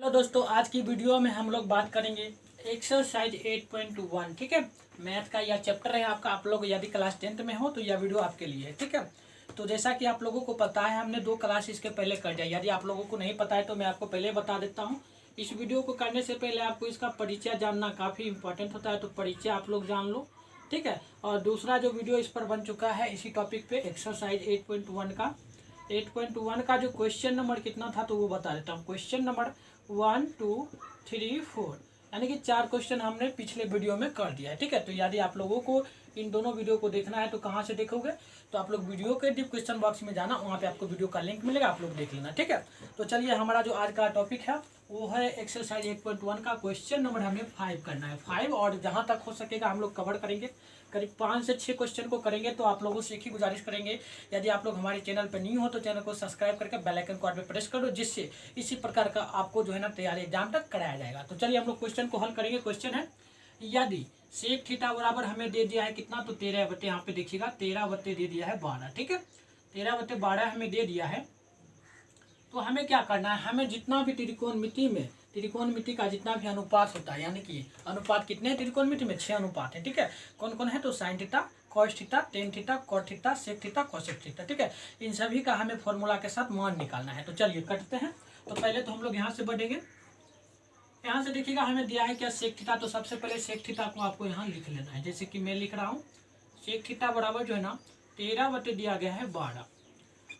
तो दोस्तों आज की वीडियो में हम लोग बात करेंगे एक्सरसाइज 8.1। ठीक है, मैथ का यह चैप्टर है आपका। आप लोग यदि क्लास 10th में हो तो यह वीडियो आपके लिए है। ठीक है, तो जैसा कि आप लोगों को पता है हमने 2 क्लास इसके पहले कर दिया। यदि आप लोगों को नहीं पता है तो मैं आपको पहले बता देता हूँ। इस वीडियो को करने से पहले आपको इसका परिचय जानना काफ़ी इंपॉर्टेंट होता है, तो परिचय आप लोग जान लो। ठीक है, और दूसरा जो वीडियो इस पर बन चुका है इसी टॉपिक पे एक्सरसाइज 8.1 का जो क्वेश्चन नंबर कितना था तो वो बता देता हूँ। क्वेश्चन नंबर 1 2 3 4 यानी कि 4 क्वेश्चन हमने पिछले वीडियो में कर दिया है। ठीक है, तो यदि आप लोगों को इन दोनों वीडियो को देखना है तो कहाँ से देखोगे, तो आप लोग वीडियो के डिस्क्रिप्शन बॉक्स में जाना, वहाँ पे आपको वीडियो का लिंक मिलेगा, आप लोग देख लेना। ठीक है, तो चलिए हमारा जो आज का टॉपिक है वो है एक्सरसाइज 8.1 का क्वेश्चन नंबर हमें 5 करना है। 5 और जहाँ तक हो सकेगा हम लोग कवर करेंगे। करीब 5 से 6 क्वेश्चन को करेंगे। तो आप लोगों से एक ही गुजारिश करेंगे, यदि आप लोग हमारे चैनल पर न्यू हो तो चैनल को सब्सक्राइब करके बेल आइकन को ऑल पे प्रेस कर दो, जिससे इसी प्रकार का आपको जो है ना तैयारी एग्जाम तक कराया जाएगा। तो चलिए हम लोग क्वेश्चन को हल करेंगे। क्वेश्चन है, यदि सेक थीटा बराबर हमें दे दिया है कितना, तो 13 बटे, यहाँ पे देखिएगा 13 बटे दे दिया है 12। ठीक है, 13 बटे 12 हमें दे दिया है। तो हमें क्या करना है, हमें जितना भी त्रिकोणमिति का जितना भी अनुपात होता है, यानी कि अनुपात कितने हैं त्रिकोणमिति में, 6 अनुपात है। ठीक है, कौन कौन है, तो sine theta, cos theta, tan theta, cot theta, sec theta, cosec theta. ठीक है, इन सभी का हमें फॉर्मूला के साथ मान निकालना है। तो चलिए करते हैं। तो पहले तो हम लोग यहाँ से बढ़ेंगे। यहाँ से देखिएगा हमें दिया है क्या, सेक थीटा। तो सबसे पहले सेक थीटा को आपको यहाँ लिख लेना है, जैसे कि मैं लिख रहा हूँ। सेक थीटा बराबर जो है ना 13 बटे दिया गया है 12।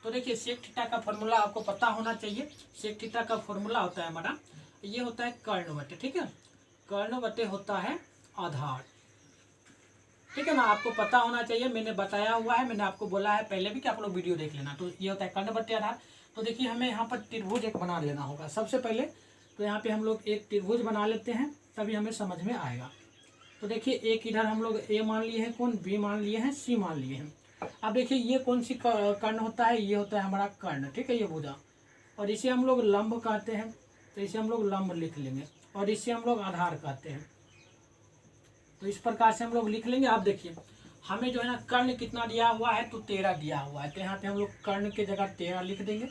तो देखिए सेक थीटा का फॉर्मूला आपको पता होना चाहिए। सेक थीटा का फॉर्मूला होता है हमारा, ये होता है कर्ण बटे। ठीक है, कर्ण बटे होता है आधार। ठीक है ना, आपको पता होना चाहिए, मैंने बताया हुआ है, मैंने आपको बोला है पहले भी कि आप लोग वीडियो देख लेना। तो ये होता है कर्ण बटे आधार। तो देखिए हमें यहाँ पर त्रिभुज एक बना लेना होगा सबसे पहले। तो यहाँ पे हम लोग एक त्रिभुज बना लेते हैं, तभी हमें समझ में आएगा। तो देखिए एक इधर हम लोग ए मान लिए हैं, कौन बी मान लिए हैं, सी मान लिए हैं। अब देखिए ये कौन सी कर्ण होता है, ये होता है हमारा कर्ण। ठीक है, ये भुजा, और इसे हम लोग लंब कहते हैं, तो इसे हम लोग लंब लिख लेंगे। और इसे हम लोग आधार कहते हैं। तो इस प्रकार से हम लोग लिख लेंगे। आप देखिए हमें जो है ना कर्ण कितना दिया हुआ है, तो 13 दिया हुआ है। तो यहाँ पे हम लोग कर्ण के जगह 13 लिख देंगे।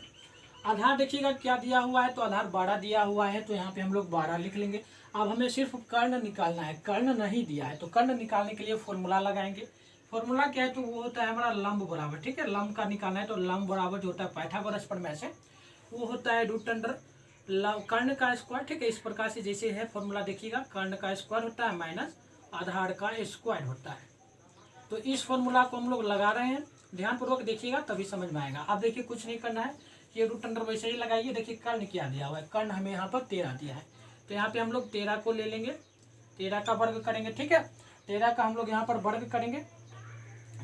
आधार देखिएगा क्या दिया हुआ है, तो आधार 12 दिया हुआ है, तो यहाँ पे हम लोग 12 लिख लेंगे। अब हमें सिर्फ कर्ण निकालना है, कर्ण नहीं दिया है। तो कर्ण निकालने के लिए फॉर्मूला लगाएंगे। फॉर्मूला क्या है, तो वो होता है हमारा लंब बराबर। ठीक है, लंब का निकालना है, तो लंब बराबर जो होता है पाइथागोरस प्रमेय से, वो होता है रूट अंडर कर्ण का स्क्वायर। ठीक है, इस प्रकार से जैसे है फॉर्मूला देखिएगा, कर्ण का स्क्वायर होता है माइनस आधार का स्क्वायर होता है। तो इस फॉर्मूला को हम लोग लगा रहे हैं, ध्यानपूर्वक देखिएगा तभी समझ में आएगा। आप देखिए कुछ नहीं करना है, ये रूट अंडर वैसे ही लगाइए। देखिए कर्ण क्या दिया हुआ है, कर्ण हमें यहाँ पर 13 दिया है। तो यहाँ पे हम लोग 13 को ले लेंगे, 13 का वर्ग करेंगे। ठीक है, 13 का हम लोग यहाँ पर वर्ग करेंगे।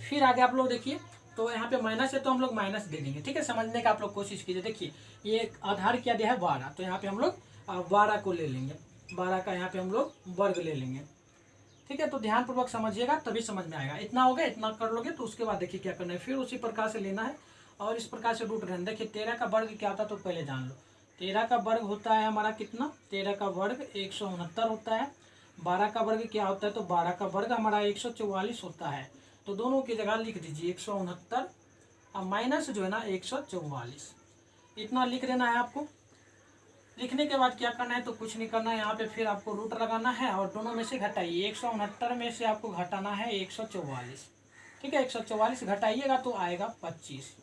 फिर आगे आप लोग देखिए, तो यहाँ पे माइनस है तो हम लोग माइनस दे देंगे। ठीक है, समझने का आप लोग कोशिश कीजिए। देखिए ये आधार क्या दिया है 12, तो यहाँ पे हम लोग 12 को ले लेंगे, 12 का यहाँ पे हम लोग वर्ग ले लेंगे। ठीक है, तो ध्यानपूर्वक समझिएगा तभी समझ में आएगा। इतना हो गया, इतना कर लोगे तो उसके बाद देखिए क्या करना है, फिर उसी प्रकार से लेना है और इस प्रकार से रूट रहना। देखिए 13 का वर्ग क्या होता है, तो पहले जान लो। 13 का वर्ग होता है हमारा कितना, 13 का वर्ग 169 होता है। 12 का वर्ग क्या होता है, तो 12 का वर्ग हमारा 144 होता है। तो दोनों की जगह लिख दीजिए 169 और माइनस जो है ना 144, इतना लिख देना है आपको। लिखने के बाद क्या करना है, तो कुछ नहीं करना है, यहाँ पे फिर आपको रूट लगाना है और दोनों में से घटाइए। 169 में से आपको घटाना है 144। ठीक है, 144 घटाइएगा तो आएगा 25,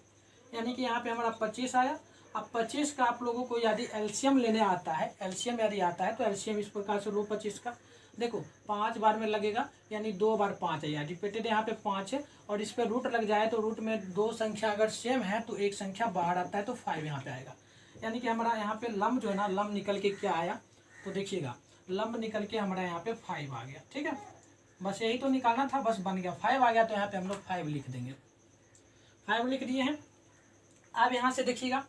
यानी कि यहाँ पे हमारा 25 आया। अब 25 का आप लोगों को यदि एलसीएम लेने आता है, एलसीएम यदि आता है तो एलसीएम इस प्रकार से लो 25 का। देखो 5 बार में लगेगा, यानी 2 बार 5 है, यानी रिपीटेड यहाँ पे 5 है। और इस पर रूट लग जाए तो रूट में 2 संख्या अगर सेम है तो एक संख्या बाहर आता है, तो 5 यहाँ पे आएगा। यानी कि हमारा यहाँ पे लंब जो है ना, लंब निकल के क्या आया, तो देखिएगा लंब निकल के हमारा यहाँ पे 5 आ गया। ठीक है, बस यही तो निकालना था, बस बन गया, 5 आ गया। तो यहाँ पे हम लोग 5 लिख देंगे, 5 लिख दिए हैं। अब यहाँ से देखिएगा,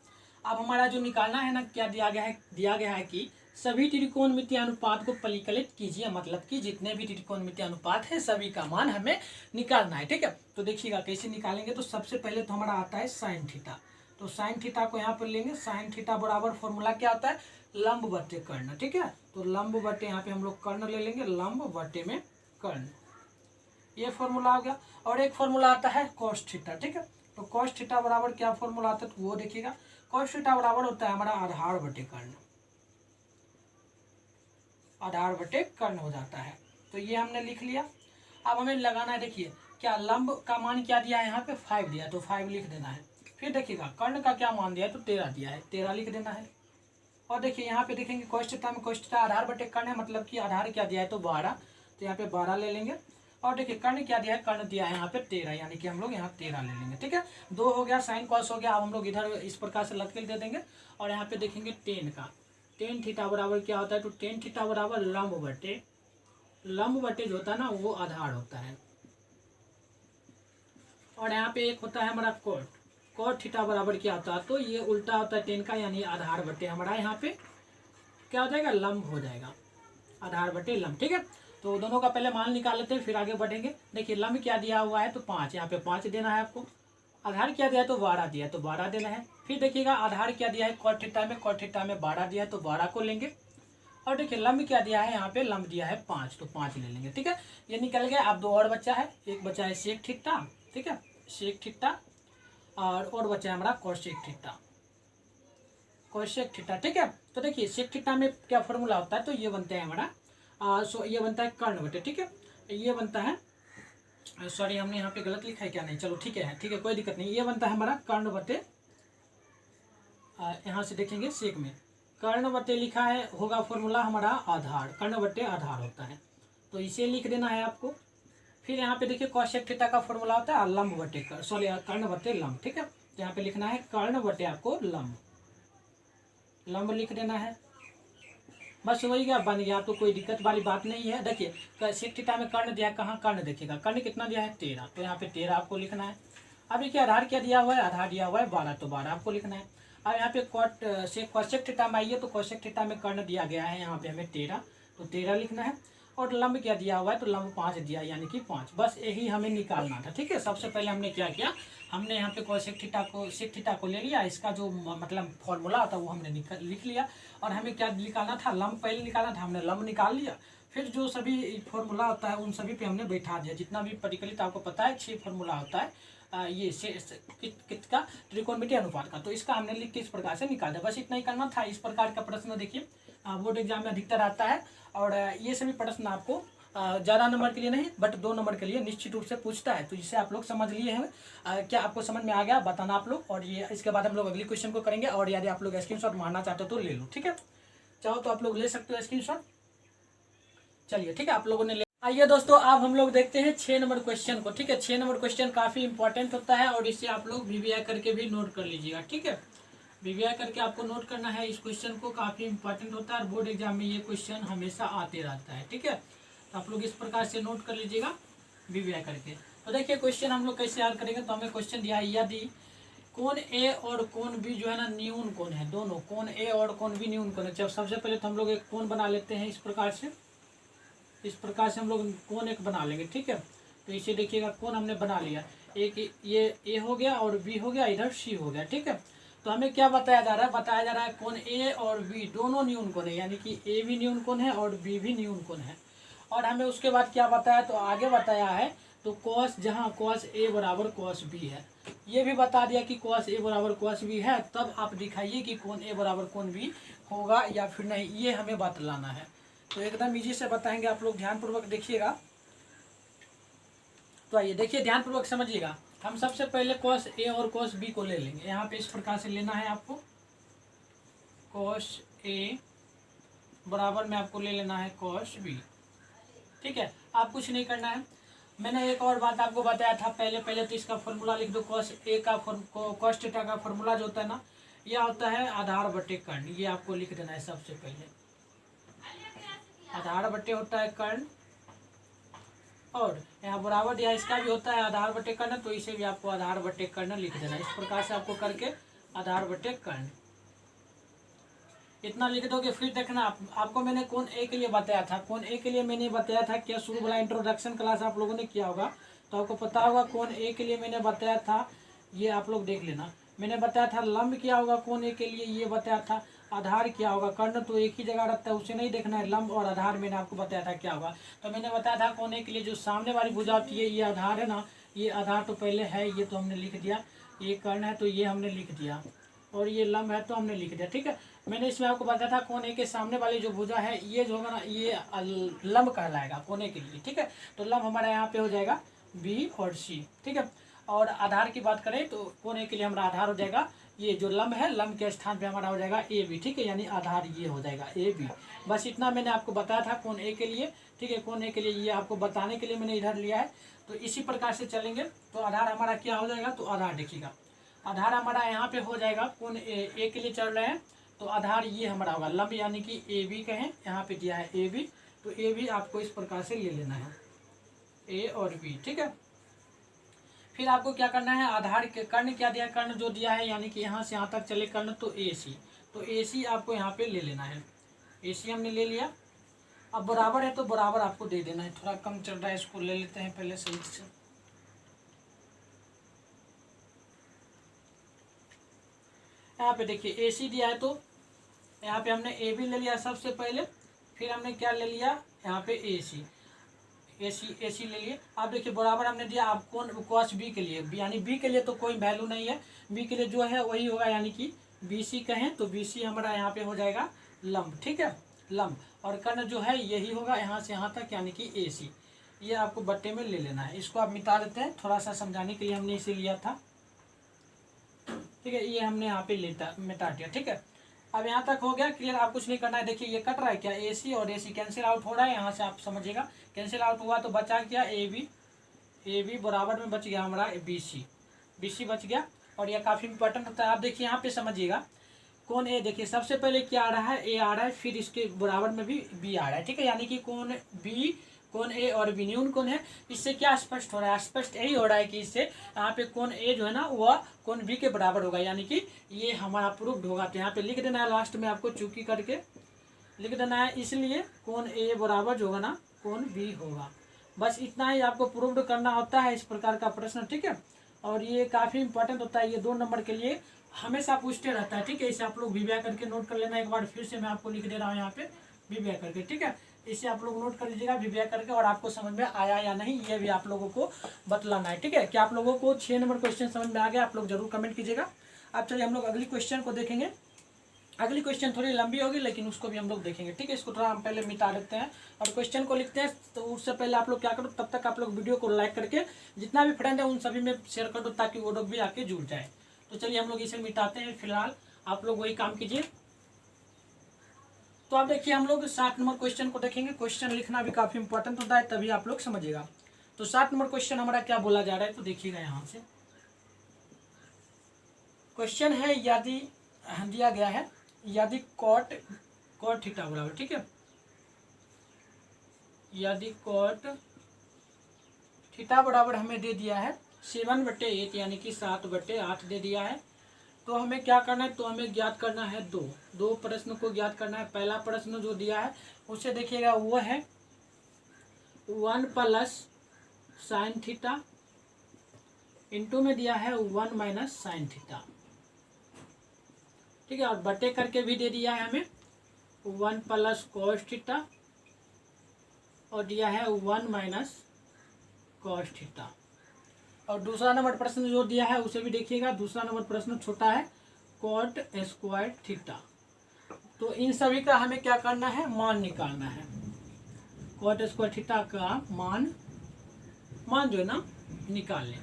अब हमारा जो निकालना है ना, क्या दिया गया है, दिया गया है कि सभी त्रिकोणमितीय अनुपात को परिकलित कीजिए, मतलब कि जितने भी त्रिकोणमितीय अनुपात है सभी का मान हमें निकालना है। ठीक है, तो देखिएगा कैसे निकालेंगे। तो सबसे पहले तो हमारा आता है साइन थीटा। तो साइन थीटा को यहाँ पर लेंगे। साइन थीटा बराबर फॉर्मूला क्या होता है, लंब बटे कर्ण। ठीक है, तो लंब बटे यहाँ पे हम लोग कर्ण ले लेंगे, लंब बटे में कर्ण, ये फॉर्मूला हो गया। और एक फॉर्मूला आता है कॉस थीटा। ठीक है, तो कॉस थीटा बराबर क्या फॉर्मूला आता है, तो वो देखिएगा। कॉस थीटा बराबर होता है हमारा आधार बटे कर्ण। आधार बटे कर्ण हो जाता है। तो ये हमने लिख लिया। अब हमें लगाना है, देखिए क्या लंब का मान क्या दिया है यहाँ पे 5 दिया है, तो 5 लिख देना है। फिर देखिएगा कर्ण का क्या मान दिया है, तो 13 दिया है, 13 लिख देना है। और देखिए यहाँ पे देखेंगे cos थीटा में cos थीटा आधार बटे कर्ण है, मतलब कि आधार क्या दिया है, तो 12, तो यहाँ पे 12 ले लेंगे। और देखिए कर्ण क्या दिया है, कर्ण दिया है यहाँ पे 13, यानी कि हम लोग यहाँ 13 ले लेंगे। ठीक है, 2 हो गया, साइन कॉस हो गया। अब हम लोग इधर इस प्रकार से लटकेल दे देंगे। और यहाँ पे देखेंगे टेन का, टेन थीटा बराबर क्या होता है, तो टेन थीटा बराबर लंब बटे जो होता है ना वो आधार होता है। और यहाँ पे एक होता है हमारा कॉट थीटा बराबर क्या होता है, तो ये उल्टा होता है टेन का, यानी आधार बटे हमारा यहाँ पे क्या हो जाएगा, लंब हो जाएगा, आधार बटे लंब। ठीक है, तो दोनों का पहले मान निकाल लेते हैं, फिर आगे बढ़ेंगे। देखिए लंब क्या दिया हुआ है, तो 5, यहाँ पे 5 देना है आपको। आधार क्या दिया है, तो 12 दिया है, तो 12 देना है। फिर देखिएगा आधार क्या दिया है, कॉट थीटा में 12 दिया है, तो 12 को लेंगे। और देखिए लंब क्या दिया है, यहाँ पे लंब दिया है 5, तो 5 ले लेंगे। ठीक है, ये निकल गया। अब 2 और बच्चा है, एक बच्चा है सेक थीटा, ठीक है, सेक थीटा, और बच्चा है हमारा कोसेक थीटा, कोसेक थीटा। ठीक है, तो देखिए सेक थीटा में क्या फॉर्मूला होता है, तो ये बनता है हमारा ये बनता है कर्ण बटे, ठीक है, ये बनता है, सॉरी हमने यहाँ पे गलत लिखा है क्या, नहीं चलो ठीक है कोई दिक्कत नहीं, ये बनता है हमारा कर्ण बटे, यहाँ से देखेंगे सेक में कर्ण बटे लिखा है, होगा फॉर्मूला हमारा आधार, कर्ण बटे आधार होता है, तो इसे लिख देना है आपको। फिर यहाँ पे देखिए कोसेक थीटा का फॉर्मूला होता है लंब बटे सॉरी कर्ण बटे लंब। ठीक है, तो यहाँ पे लिखना है कर्ण बटे आपको लंब लिख देना है, बस वही क्या बन गया, आपको कोई दिक्कत वाली बात नहीं है। देखिए सेक थीटा में कर्ण दिया, कहाँ कर्ण देखिएगा, कर्ण कितना दिया है 13, तो यहाँ पे 13 आपको लिखना है। अब देखिए आधार क्या दिया हुआ है, आधार दिया हुआ है 12, तो 12 आपको लिखना है। अब यहाँ पे कोसेक थीटा में आइए, तो कोसेक थीटा में कर्ण दिया गया है यहाँ पे हमें 13, तो 13 लिखना है। और लंब क्या दिया हुआ है, तो लंब 5 दिया, यानी कि 5, बस यही हमें निकालना था। ठीक है, सबसे पहले हमने क्या किया, हमने यहाँ पे कोसेक थीटा को ले लिया, इसका जो मतलब फॉर्मूला था वो हमने लिख लिया। और हमें क्या निकालना था, लंब पहले निकालना था, हमने लंब निकाल लिया। फिर जो सभी फॉर्मूला होता है उन सभी पे हमने बैठा दिया, जितना भी परिकलित आपको पता है 6 फॉर्मूला होता है ये किसका, त्रिकोणमितीय अनुपात का, तो इसका हमने लिख के इस प्रकार से निकाल दिया, बस इतना ही करना था। इस प्रकार का प्रश्न देखिए बोर्ड एग्जाम में अधिकतर आता है। और ये सभी प्रश्न आपको ज़्यादा नंबर के लिए नहीं बट 2 नंबर के लिए निश्चित रूप से पूछता है, तो जिसे आप लोग समझ लिए हैं। क्या आपको समझ में आ गया, बताना आप लोग। और ये इसके बाद हम लोग अगली क्वेश्चन को करेंगे, और यदि आप लोग स्क्रीनशॉट मारना चाहते हो तो ले लो, ठीक है, चाहो तो आप लोग ले सकते हो स्क्रीनशॉट। चलिए ठीक है, आप लोगों ने ले। आइए दोस्तों, अब हम लोग देखते हैं 6 नंबर क्वेश्चन को। ठीक है, 6 नंबर क्वेश्चन काफ़ी इंपॉर्टेंट होता है, और इसे आप लोग वीवीआई करके भी नोट कर लीजिएगा। ठीक है, वीवीआई करके आपको नोट करना है इस क्वेश्चन को, काफ़ी इंपॉर्टेंट होता है, और बोर्ड एग्जाम में ये क्वेश्चन हमेशा आते रहता है। ठीक है, तो आप लोग इस प्रकार से नोट कर लीजिएगा वीवीआई करके। तो देखिए क्वेश्चन हम लोग कैसे हल करेंगे, तो हमें क्वेश्चन दिया है यदि कोण ए और कोण बी जो है ना न्यून कोण है, दोनों कोण ए और कोण बी न्यून कोण है। जब सबसे पहले तो हम लोग एक कोण बना लेते हैं, इस प्रकार से हम लोग कोण एक बना लेंगे। ठीक है, तो इसे देखिएगा कोण हमने बना लिया, एक ये ए हो गया और बी हो गया, इधर सी हो गया। ठीक है, तो हमें क्या बताया जा रहा है, कोण ए और बी दोनों न्यून कोण है, यानी कि ए भी न्यून कोण है और बी भी न्यून कोण है। और हमें उसके बाद क्या बताया, तो आगे बताया है तो कॉस, जहाँ कॉस ए बराबर कॉस बी है, ये भी बता दिया कि कॉस ए बराबर कॉस बी है, तब आप दिखाइए कि कोण ए बराबर कोण बी होगा या फिर नहीं, ये हमें बतलाना है। तो एकदम इजी से बताएंगे, आप लोग ध्यानपूर्वक देखिएगा। तो आइए देखिए ध्यानपूर्वक समझिएगा। हम सबसे पहले कॉस ए और कॉस बी को ले लेंगे, यहाँ पे इस प्रकार से लेना है आपको, कॉस ए बराबर में आपको ले लेना है कॉस बी। ठीक है, आप कुछ नहीं करना है। मैंने एक और बात आपको बताया था पहले तो इसका फॉर्मूला लिख दो, कॉस ए का कॉस थीटा का फॉर्मूला जो होता है ना, यह होता है आधार बटे कर्ण, ये आपको लिख देना है सबसे पहले, आधार बटे होता है कर्ण, और यहाँ बराबर दिया इसका भी होता है आधार बटे कर्ण, तो इसे भी आपको आधार बटे कर्ण लिख देना। इस प्रकार से आपको करके आधार बटे कर्ण इतना लिख दोगे। फिर देखना आपको मैंने कोण ए के लिए बताया था, कोण ए के लिए मैंने बताया था, क्या शुरू वाला इंट्रोडक्शन क्लास आप लोगों ने किया होगा तो आपको पता होगा। कोण ए के लिए मैंने बताया था, ये आप लोग देख लेना, मैंने बताया था लंब क्या होगा कोण ए के लिए, ये बताया था। आधार क्या होगा, कर्ण तो एक ही जगह रखता है, उसे नहीं देखना है, लंब और आधार मैंने आपको बताया था क्या होगा। तो मैंने बताया था कोण ए के लिए जो सामने वाली भुजा होती है ये आधार है ना, ये आधार तो पहले है, ये तो हमने लिख दिया, ये कर्ण है तो ये हमने लिख दिया, और ये लंब है तो हमने लिख दिया, ठीक है। मैंने इसमें आपको बताया था कोने के सामने वाली जो भुजा है ये जो होगा ना ये लंब कहलाएगा कोने के लिए, ठीक है। तो लंब हमारा यहाँ पे हो जाएगा बी और सी, ठीक है। और आधार की बात करें तो कोने के लिए हमारा आधार हो जाएगा ये जो लंब है, लंब के स्थान पे हमारा हो जाएगा ए बी, ठीक है। यानी आधार ये हो जाएगा ए बी। बस इतना मैंने आपको बताया था कोण ए के लिए, ठीक है। कोण ए के लिए ये आपको बताने के लिए मैंने इधर लिया है। तो इसी प्रकार से चलेंगे तो आधार हमारा क्या हो जाएगा, तो आधार देखिएगा आधार हमारा यहाँ पे हो जाएगा कोण ए के लिए चल रहे हैं तो आधार ये हमारा होगा लंब, यानी कि ए बी कहें, यहाँ पे दिया है ए बी, तो ए बी आपको इस प्रकार से ले लेना है ए और बी, ठीक है। फिर आपको क्या करना है, आधार के कर्ण क्या दिया, कर्ण जो दिया है यानी कि यहाँ से यहाँ तक चले कर्ण तो ए सी, तो ए सी आपको यहाँ पे ले लेना है। ए सी हमने ले लिया। अब बराबर है तो बराबर आपको दे देना है, थोड़ा कम चल रहा है इसको ले लेते हैं पहले सही से। यहाँ पे देखिए ए सी दिया है तो यहाँ पे हमने ए बी ले लिया सबसे पहले, फिर हमने क्या ले लिया यहाँ पे ए सी ले लिए। आप देखिए बराबर हमने दिया आप कौन कॉस बी के लिए, यानी बी के लिए तो कोई वैल्यू नहीं है, बी के लिए जो है वही होगा, यानी कि बी सी कहें तो बी सी हमारा यहाँ पे हो जाएगा लंब, ठीक है लंब। और कर्ण जो है यही होगा यहाँ से यहाँ तक, यानी कि ए सी। ये आपको बट्टे में ले लेना है। इसको आप मिटा देते हैं, थोड़ा सा समझाने के लिए हमने इसे लिया था, ठीक है। ये हमने यहाँ पे मिटा दिया, ठीक है। अब यहाँ तक हो गया क्लियर, आप कुछ नहीं करना है। देखिए ये कट रहा है क्या, ए सी और ए सी कैंसिल आउट हो रहा है, यहाँ से आप समझिएगा कैंसिल आउट हुआ तो बचा क्या ए बी बराबर में बच गया हमारा बी सी बच गया। और यह काफ़ी इंपॉर्टेंट होता है। आप देखिए यहाँ पे समझिएगा कौन ए, देखिए सबसे पहले क्या आ रहा है ए आ रहा है, फिर इसके बराबर में भी बी आ रहा है, ठीक है। यानी कि कौन बी कौन ए और बी न्यून कौन है, इससे क्या स्पष्ट हो रहा है, स्पष्ट यही हो रहा है कि इससे यहाँ पे कौन ए जो है ना वह कौन बी के बराबर होगा, यानी कि ये हमारा प्रूव्ड होगा। तो यहाँ पे लिख देना है लास्ट में, आपको चूकी करके लिख देना है, इसलिए कौन ए बराबर जो होगा ना कौन बी होगा। बस इतना ही आपको प्रूव्ड करना होता है इस प्रकार का प्रश्न, ठीक है। और ये काफ़ी इंपॉर्टेंट होता है, ये 2 नंबर के लिए हमेशा पूछते रहता है, ठीक है। इसे आप लोग वीडियो करके नोट कर लेना। एक बार फिर से मैं आपको लिख दे रहा हूँ यहाँ पे वीडियो करके, ठीक है। इसे आप लोग नोट कर लीजिएगा वीडियो करके, और आपको समझ में आया या नहीं ये भी आप लोगों को बतलाना है, ठीक है। क्या आप लोगों को 6 नंबर क्वेश्चन समझ में आ गया, आप लोग जरूर कमेंट कीजिएगा। अब चलिए हम लोग अगली क्वेश्चन को देखेंगे। अगली क्वेश्चन थोड़ी लंबी होगी लेकिन उसको भी हम लोग देखेंगे, ठीक है। इसको थोड़ा हम पहले मिटा देते हैं और क्वेश्चन को लिखते हैं। तो उससे पहले आप लोग क्या करो, तब तक आप लोग वीडियो को लाइक करके जितना भी फ्रेंड है उन सभी में शेयर कर दो, ताकि वो लोग भी आके जुड़ जाए। तो चलिए हम लोग इसे मिटाते हैं, फिलहाल आप लोग वही काम कीजिए। तो आप देखिए हम लोग 7 नंबर क्वेश्चन को देखेंगे। क्वेश्चन लिखना भी काफी इंपॉर्टेंट होता है, तभी आप लोग समझिएगा। तो 7 नंबर क्वेश्चन हमारा क्या बोला जा रहा है, तो देखिएगा यहाँ से क्वेश्चन है, यदि दिया गया है यदि कॉट थीटा बराबर, ठीक है, यदि कॉट थीटा बराबर हमें दे दिया है 7/8 यानी कि 7/8 दे दिया है। तो हमें क्या करना है, तो हमें ज्ञात करना है दो प्रश्न को ज्ञात करना है। पहला प्रश्न जो दिया है उसे देखिएगा वो है 1 + sin थीटा इंटू में दिया है 1 - sin थीटा, ठीक है। और बटे करके भी दे दिया है हमें 1 + cos थीटा और दिया है 1 - cos थीटा। और दूसरा नंबर प्रश्न जो दिया है उसे भी देखिएगा। दूसरा नंबर प्रश्न छोटा है cot स्क्वायर थीटा। तो इन सभी का हमें क्या करना है, मान निकालना है। cot स्क्वायर थीटा का मान जो है ना निकाल लें।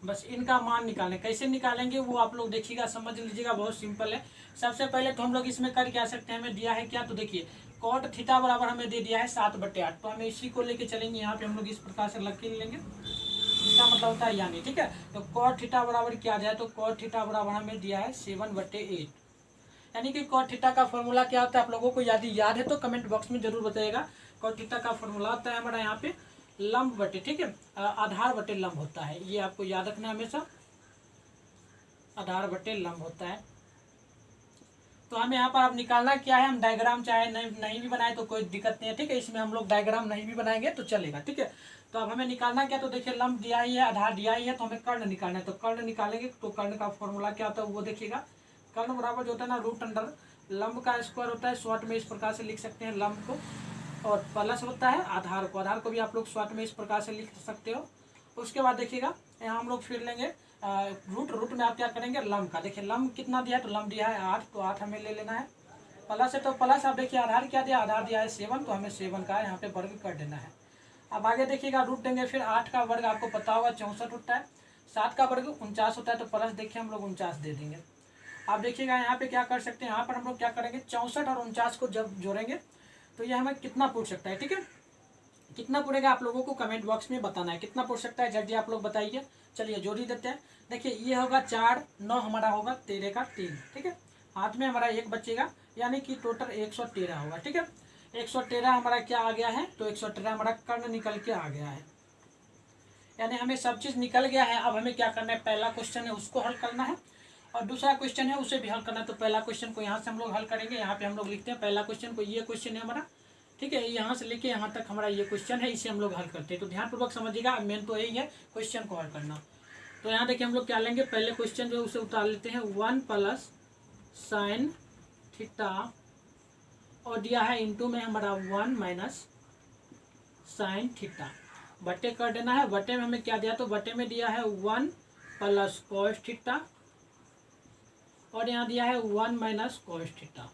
बस इनका मान निकालें, कैसे निकालेंगे वो आप लोग देखिएगा, समझ लीजिएगा, बहुत सिंपल है। सबसे पहले तो हम लोग इसमें कर क्या सकते हैं, हमें दिया है क्या, तो देखिए कॉट थीटा बराबर हमें दे दिया है 7/8, तो हमें इसी को लेके चलेंगे। यहाँ पे हम लोग इस प्रकार से लग के लेंगे, इसका मतलब होता है यानी, ठीक है। तो कॉट थीटा बराबर क्या जाए, तो कॉट थीटा बराबर हमें दिया है 7/8, यानी कि कॉट थीटा का फॉर्मूला क्या होता है, आप लोगों को यदि याद है तो कमेंट बॉक्स में जरूर बताइएगा। कॉट थीटा का फॉर्मूला होता है हमारा यहाँ पे लंब बटे, ठीक है, आधार बटे लंब होता है, ये आपको याद रखना है हमेशा, आधार बटे लंब होता है। तो हमें यहाँ पर अब निकालना क्या है, हम डायग्राम चाहे नहीं भी बनाए तो कोई दिक्कत नहीं है, ठीक है। इसमें हम लोग डायग्राम नहीं भी बनाएंगे तो चलेगा, ठीक है। तो अब हमें निकालना क्या, तो देखिए लंब दिया ही है, आधार दिया ही है, तो हमें कर्ण निकालना है। तो कर्ण निकालेंगे तो कर्ण का फॉर्मूला क्या होता है वो देखिएगा। कर्ण बराबर जो होता है ना √अंडर लंब का स्क्वायर होता है, शॉर्ट में इस प्रकार से लिख सकते हैं लंब को, और प्लस होता है आधार को भी आप लोग शॉर्ट में इस प्रकार से लिख सकते हो। उसके बाद देखिएगा यहाँ हम लोग फिर लेंगे रूट रूट में आप क्या करेंगे लम का, देखिए लम कितना दिया है तो लम दिया है 8, तो 8 हमें ले लेना है। प्लस है तो प्लस, आप देखिए आधार क्या दिया, आधार दिया है 7, तो हमें 7 का यहाँ पे वर्ग कर देना है। अब आगे देखिएगा रूट देंगे, फिर 8 का वर्ग आपको पता होगा 64 होता है, 7 का वर्ग 49 होता है, तो प्लस देखिए हम लोग 49 दे देंगे। आप देखिएगा यहाँ पे क्या कर सकते हैं, यहाँ पर हम लोग क्या करेंगे 64 और 49 को जब जोड़ेंगे तो ये हमें कितना पूछ सकता है, ठीक है। कितना पड़ेगा आप लोगों को कमेंट बॉक्स में बताना है, कितना पड़ सकता है जल्दी आप लोग बताइए। चलिए जोड़ ही देते हैं। देखिए ये होगा 4, 9 हमारा होगा 13 का 3, ठीक है। हाथ में हमारा 1 बचेगा, यानी कि टोटल 113 होगा, ठीक है। 113 हमारा क्या आ गया है, तो 113 हमारा कर्ण निकल के आ गया है, यानी हमें सब चीज़ निकल गया है। अब हमें क्या करना है, पहला क्वेश्चन है उसको हल करना है और दूसरा क्वेश्चन है उसे भी हल करना है। तो पहला क्वेश्चन को यहाँ से हम लोग हल करेंगे, यहाँ पे हम लोग लिखते हैं पहला क्वेश्चन को, ये क्वेश्चन है हमारा, ठीक है। यहाँ से लेके यहाँ तक हमारा ये क्वेश्चन है, इसे हम लोग हल करते हैं। तो ध्यानपूर्वक समझिएगा, मेन तो यही है क्वेश्चन को हल करना। तो यहाँ देखिए हम लोग क्या लेंगे, पहले क्वेश्चन जो उसे उतार लेते हैं, 1 प्लस साइन थीटा और दिया है इंटू में हमारा 1 माइनस साइन थीटा, बटे कर देना है। बटे में हमें क्या दिया, तो बटे में दिया है 1 प्लस कॉस थीटा और यहाँ दिया है 1 माइनस कॉस थीटा।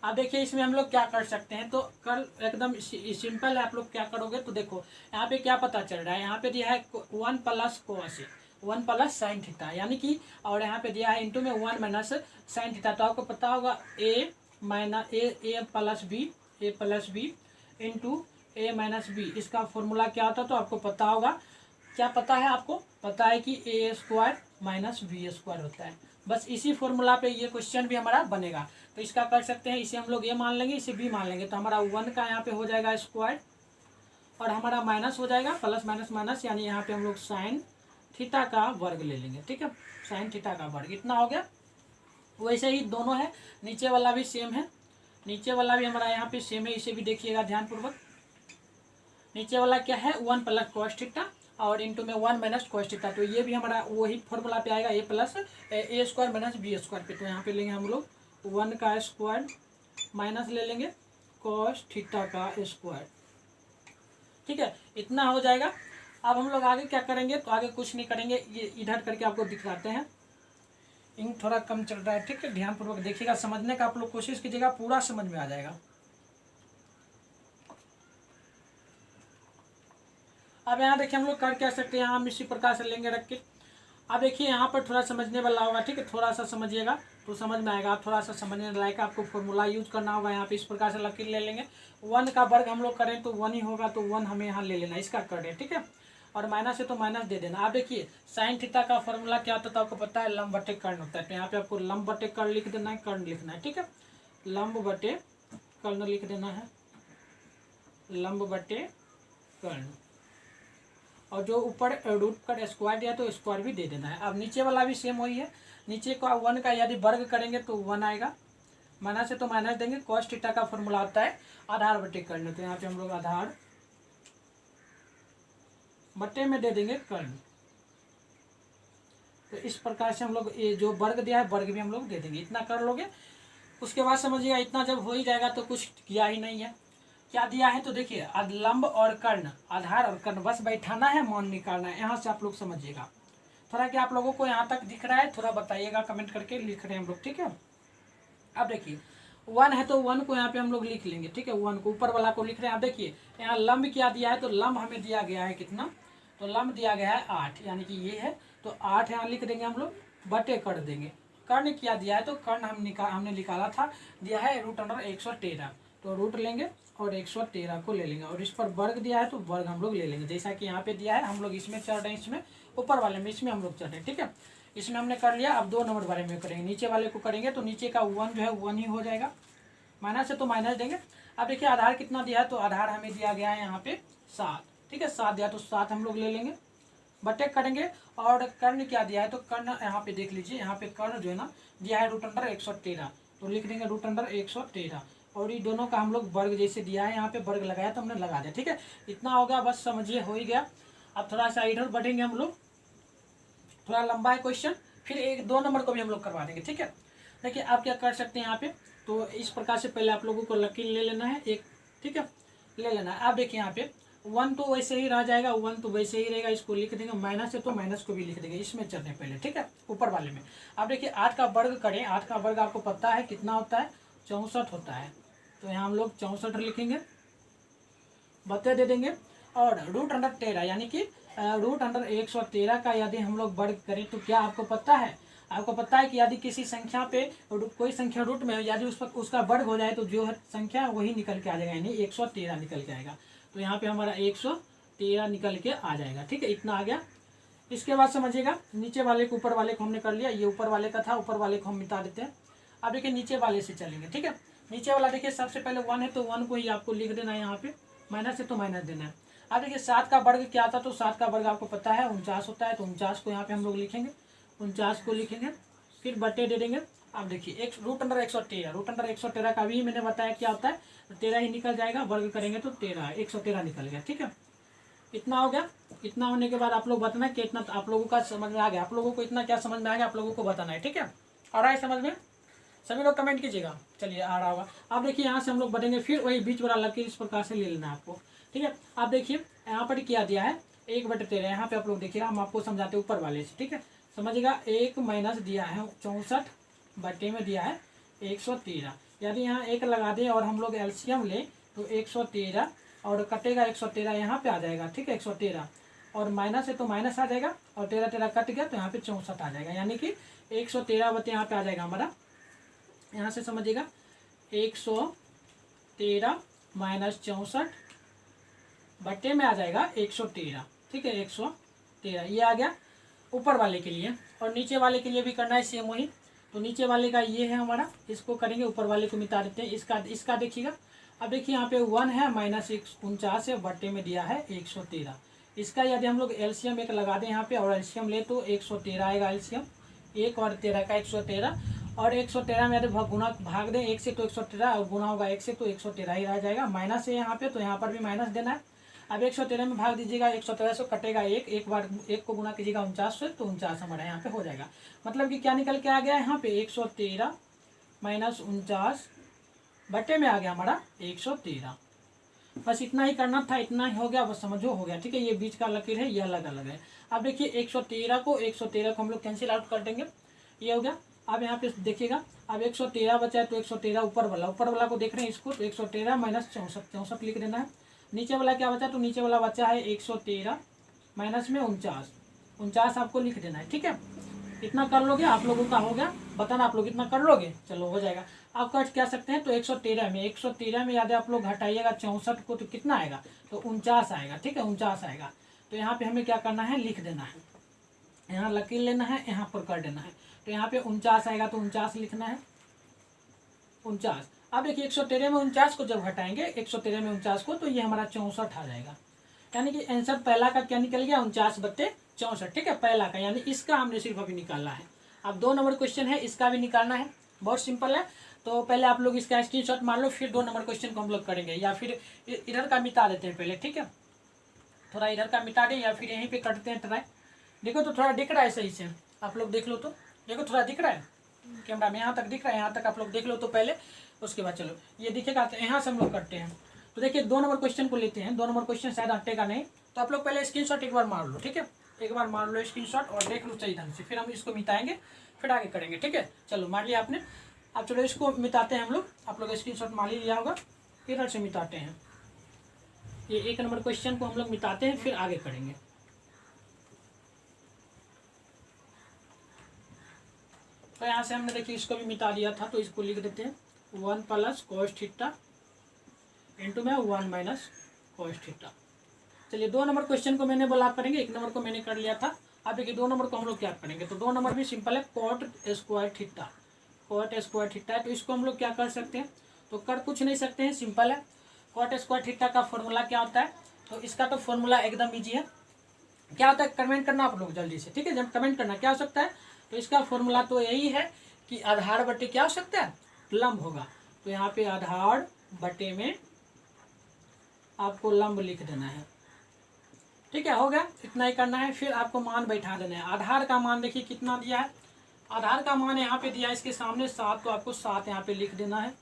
अब देखिए इसमें हम लोग क्या कर सकते हैं, तो कल एकदम सिंपल है। आप लोग क्या करोगे, तो देखो यहाँ पे क्या पता चल रहा है, यहाँ पे दिया है 1 plus cos 1 plus sine theta, यानी कि, और यहाँ पे दिया है इंटू में 1 माइनस साइन थीटा। तो आपको पता होगा ए माइनस ए प्लस बी इंटू ए माइनस बी, इसका फॉर्मूला क्या होता है, तो आपको पता होगा। क्या पता है आपको, पता है कि ए स्क्वायर माइनस बी स्क्वायर होता है। बस इसी फॉर्मूला पे ये क्वेश्चन भी हमारा बनेगा। तो इसका कर सकते हैं, इसे हम लोग ए मान लेंगे, इसे बी मान लेंगे, तो हमारा 1 का यहाँ पे हो जाएगा स्क्वायर और हमारा माइनस हो जाएगा प्लस माइनस माइनस, यानी यहाँ पे हम लोग साइन थीटा का वर्ग ले लेंगे, ठीक है। साइन थीटा का वर्ग इतना हो गया। वैसे ही दोनों है, नीचे वाला भी सेम है, नीचे वाला भी हमारा यहाँ पे सेम है, इसे भी देखिएगा ध्यानपूर्वक। नीचे वाला क्या है, 1 प्लस कॉस थीटा और इंटू में 1 माइनस कॉस थीटा, तो ये भी हमारा वही फॉर्मूला पे आएगा, ए प्लस ए स्क्वायर माइनस बी स्क्वायर पे। तो यहाँ पे लेंगे हम लोग 1 का स्क्वायर माइनस ले लेंगे कॉस थीटा का स्क्वायर, ठीक है। इतना हो जाएगा। अब हम लोग आगे क्या करेंगे, तो आगे कुछ नहीं करेंगे, ये इधर करके आपको दिखाते हैं। इंक थोड़ा कम चल रहा है, ठीक है। ध्यानपूर्वक देखिएगा, समझने का आप लोग कोशिश कीजिएगा, पूरा समझ में आ जाएगा। अब यहाँ देखिए हम लोग कर क्या सकते हैं, यहाँ हम इसी प्रकार से लेंगे रख के। अब देखिए यहाँ पर थोड़ा समझने वाला होगा, ठीक है, थोड़ा सा समझिएगा तो समझ में आएगा। आप थोड़ा सा समझने लायक आपको फॉर्मूला यूज करना होगा। यहाँ पे इस प्रकार से लकीर ले लेंगे, 1 का वर्ग हम लोग करें तो 1 ही होगा, तो 1 हमें यहाँ ले लेना, इसका कर दें, ठीक है। और माइनस है तो माइनस दे देना। आप देखिए साइन थीटा का फॉर्मूला क्या होता है, तो आपको पता है लंब बटे कर्ण होता है। तो यहाँ पे आपको लंब बटे कर्ण लिख देना है, कर्ण लिखना है, ठीक है। लंब बटे कर्ण लिख देना है, लंब बटे कर्ण, और जो ऊपर रूट का स्क्वायर दिया तो स्क्वायर भी दे देना है। अब नीचे वाला भी सेम वही है, नीचे का 1 का यदि वर्ग करेंगे तो 1 आएगा, माइनस है तो माइनस देंगे। कॉस थीटा का फॉर्मूला आता है आधार बटे कर्ण, तो यहाँ पे हम लोग आधार बटे में दे देंगे कर्ण। तो इस प्रकार से हम लोग ये जो वर्ग दिया है वर्ग भी हम लोग दे देंगे। इतना कर लोगे, उसके बाद समझिएगा इतना जब हो ही जाएगा तो कुछ किया ही नहीं है। क्या दिया है, तो देखिए लंब और कर्ण, आधार और कर्ण, बस बैठाना है, मान निकालना है। यहाँ से आप लोग समझिएगा थोड़ा, क्या आप लोगों को यहाँ तक दिख रहा है, थोड़ा बताइएगा कमेंट करके, लिख रहे हैं हम लोग, ठीक है। अब देखिए 1 है तो 1 को यहाँ पे हम लोग लिख लेंगे, ठीक है। 1 को ऊपर वाला को लिख रहे हैं। अब देखिए यहाँ लंब क्या दिया है, तो लंब हमें दिया गया है कितना, तो लंब दिया गया है 8, यानी कि ये है, तो 8 यहाँ लिख देंगे हम लोग, बटे कर देंगे। कर्ण क्या दिया है, तो कर्ण हमने निकाला था, दिया है √113, तो रूट लेंगे और 113 को ले लेंगे, और इस पर वर्ग दिया है तो वर्ग हम लोग ले लेंगे। जैसा कि यहाँ पे दिया है, हम लोग इसमें चढ़ रहे हैं, इसमें ऊपर वाले में, इसमें हम लोग चढ़ रहे हैं, ठीक है। इसमें हमने कर लिया। अब 2 नंबर बारे में करेंगे, नीचे वाले को करेंगे, तो नीचे का 1 जो है 1 ही हो जाएगा, माइनस है तो माइनस देंगे। अब देखिए आधार कितना दिया है, तो आधार हमें दिया गया है यहाँ पे 7, ठीक है। 7 दिया तो 7 हम लोग ले लेंगे, बटे करेंगे। और कर्ण क्या दिया है, तो कर्ण यहाँ पे देख लीजिए, यहाँ पे कर्ण जो है ना दिया है √113, तो लिख देंगे √113, और ये दोनों का हम लोग वर्ग जैसे दिया है, यहाँ पे वर्ग लगाया तो हमने लगा दिया, ठीक है। इतना हो गया, बस समझिए हो ही गया। अब थोड़ा सा इधर बढ़ेंगे हम लोग, थोड़ा लंबा है क्वेश्चन, फिर 1-2 नंबर को भी हम लोग करवा देंगे, ठीक है। देखिए आप क्या कर सकते हैं यहाँ पे, तो इस प्रकार से पहले आप लोगों को लकीर ले लेना है एक, ठीक है, ले लेना है। आप देखिए यहाँ पे 1 तो वैसे ही रह जाएगा, 1 तो वैसे ही रहेगा, इसको लिख देंगे। माइनस है तो माइनस को भी लिख देंगे, इसमें चलने पहले, ठीक है, ऊपर वाले में। अब देखिए 8 का वर्ग करें, 8 का वर्ग आपको पता है कितना होता है, 64 होता है। तो यहाँ हम लोग 64 लिखेंगे, बत्ते दे देंगे। और √13 यानी कि √113 का यदि हम लोग वर्ग करें तो क्या आपको पता है, आपको पता है कि यदि किसी संख्या पे कोई संख्या रूट में हो, यदि उस पर उसका वर्ग हो जाए तो जो है संख्या वही निकल के आ जाएगा, यानी 113 निकल के आएगा। तो यहाँ पे हमारा 113 निकल के आ जाएगा, ठीक है, इतना आ गया। इसके बाद समझिएगा, नीचे वाले को ऊपर वाले को हमने कर लिया, ये ऊपर वाले का था, ऊपर वाले को हम मिटा देते हैं। अब देखिए नीचे वाले से चलेंगे, ठीक है। नीचे वाला देखिए सबसे पहले 1 है तो 1 को ही आपको लिख देना है, यहाँ पे माइनस है तो माइनस देना है। अब देखिए 7 का वर्ग क्या था, तो 7 का वर्ग आपको पता है 49 होता है, तो 49 को यहाँ पे हम लोग लिखेंगे, 49 को लिखेंगे, फिर बट्टे दे देंगे। अब देखिए एक √113 का भी मैंने बताया क्या होता है, 13 ही निकल जाएगा, वर्ग करेंगे तो 113 निकल गया, ठीक है। इतना हो गया। इतना होने के बाद आप लोग बताना कि इतना आप लोगों का समझ में आ गया, आप लोगों को इतना क्या समझ में आ गया, आप लोगों को बताना है, ठीक है। आ रहा है समझ में, सभी लोग कमेंट कीजिएगा। चलिए आ रहा होगा। अब देखिए यहाँ से हम लोग बढ़ेंगे, फिर वही बीच वाला लकीर इस प्रकार से ले लेना है आपको, ठीक है। आप देखिए यहाँ पर क्या दिया है, 1/13, यहाँ पे आप लोग देखिएगा, हम आपको समझाते ऊपर वाले से, ठीक है। समझिएगा 1 माइनस दिया है 64 बटे में दिया है 113। यदि यहाँ 1 लगा दें और हम लोग एलसीएम लें तो 113 और कटेगा 113, यहाँ पे आ जाएगा, ठीक है, 113 और माइनस है तो माइनस आ जाएगा, और 13 कट गया तो यहाँ पे 64 आ जाएगा, यानी कि 113 बटे यहाँ पे आ जाएगा हमारा। यहाँ से समझिएगा 113 माइनस 64 बटे में आ जाएगा 113, ठीक है, 113 ये आ गया ऊपर वाले के लिए। और नीचे वाले के लिए भी करना है सेम वही। तो नीचे वाले का ये है हमारा, इसको करेंगे, ऊपर वाले को मिटा देते हैं। इसका देखिएगा, अब देखिए यहाँ पे 1 है माइनस 49 है, बटे में दिया है 113। इसका यदि हम लोग एलसीएम 1 लगा दें यहाँ पे और एलसीएम ले तो 113 आएगा, एलसीएम 1 और 13 का 113, और 113 में यदि गुना भाग दें 1 से तो 113, और गुना होगा 1 से तो 113 ही रह जाएगा। माइनस है यहाँ पे तो यहाँ पर भी माइनस देना है। अब 113 में भाग दीजिएगा, 113 से कटेगा 1, एक बार 1 को गुना कीजिएगा 49 से, तो 49 हमारा यहाँ पे हो जाएगा। मतलब कि क्या निकल के आ गया यहाँ पे 113 माइनस 49 बटे में आ गया हमारा 113। बस इतना ही करना था, इतना ही हो गया, बस समझो हो गया, ठीक है। ये बीच का लकीर है, ये अलग अलग है। अब देखिए 113 को हम लोग कैंसिल आउट कर देंगे, ये हो गया। अब यहाँ पे देखिएगा, अब 113 बचा है तो 113 ऊपर वाला को देख रहे हैं इसको, तो 113 माइनस 64 लिख देना है। नीचे वाला क्या बचा, तो नीचे वाला बचा है 113 माइनस में 49 आपको लिख देना है, ठीक है। इतना कर लोगे, आप लोगों का हो गया, बताना आप लोग इतना कर लोगे, चलो हो जाएगा। आप कट क्या सकते हैं, तो 113 में यदि आप लोग घटाइएगा 64 को तो कितना आएगा, तो 49 आएगा, ठीक है, 49 आएगा। तो यहाँ पे हमें क्या करना है, लिख देना है, यहाँ लकीर लेना है, यहाँ पर कर देना है। तो यहाँ पे 49 आएगा तो 49 लिखना है, 49। अब देखिए 113 में 49 को जब घटाएंगे, 113 में 49 को, तो ये हमारा 64 आ जाएगा। यानी कि आंसर पहला का क्या निकल गया, 49/64, ठीक है, पहला का, यानी इसका हमने सिर्फ अभी निकालना है। अब 2 नंबर क्वेश्चन है, इसका भी निकालना है, बहुत सिंपल है। तो पहले आप लोग इसका स्क्रीनशॉट मार लो, फिर 2 नंबर क्वेश्चन को हम लोग करेंगे, या फिर इधर का मिटा देते हैं पहले, ठीक है, थोड़ा इधर का मिटा दें या फिर यहीं पे करते हैं ट्राई। देखो तो थोड़ा दिख रहा है सही से, आप लोग देख लो, तो देखो थोड़ा दिख रहा है कैमरा में, यहाँ तक दिख रहा है, यहाँ तक आप लोग देख लो तो पहले, उसके बाद चलो ये दिखेगा, तो यहाँ से हम लोग करते हैं। तो देखिए 2 नंबर क्वेश्चन को लेते हैं, 2 नंबर क्वेश्चन शायद हटेगा नहीं, तो आप लोग पहले स्क्रीनशॉट एक बार मार लो, ठीक है, एक बार मार लो स्क्रीनशॉट और देख लो सही ढंग से, फिर हम इसको मिटाएंगे, फिर आगे करेंगे, ठीक है। चलो मार लिया आपने, अब चलो इसको मिटाते हैं हम लोग, आप लोग स्क्रीनशॉट मार ही लिया होगा, इधर से मिटाते हैं, ये 1 नंबर क्वेश्चन को हम लोग मिटाते हैं, फिर आगे करेंगे। तो यहाँ से हमने देखिए इसको भी मिटा लिया था, तो इसको लिख देते हैं 1 + cos थीटा इंटू में 1 माइनस cos थीटा। चलिए 2 नंबर क्वेश्चन को मैंने बोला आप करेंगे, 1 नंबर को मैंने कर लिया था। अब देखिए 2 नंबर को हम लोग क्या करेंगे, तो 2 नंबर भी सिंपल है, cot स्क्वायर थीटा। तो इसको हम लोग क्या कर सकते हैं, तो कर कुछ नहीं सकते हैं, सिंपल है। cot स्क्वायर थीटा का फॉर्मूला क्या होता है, तो इसका तो फॉर्मूला एकदम ईजी है। क्या होता है, कमेंट करना आप लोग जल्दी से, ठीक है, जब कमेंट करना क्या हो सकता है, तो इसका फॉर्मूला तो यही है कि आधार बटे क्या हो सकता है, लंब होगा। तो यहाँ पे आधार बटे में आपको लंब लिख देना है, ठीक है, हो गया, इतना ही करना है। फिर आपको मान बैठा देना है। आधार का मान देखिए कितना दिया है, आधार का मान यहाँ पे दिया है इसके सामने 7, तो आपको 7 यहाँ पे लिख देना है।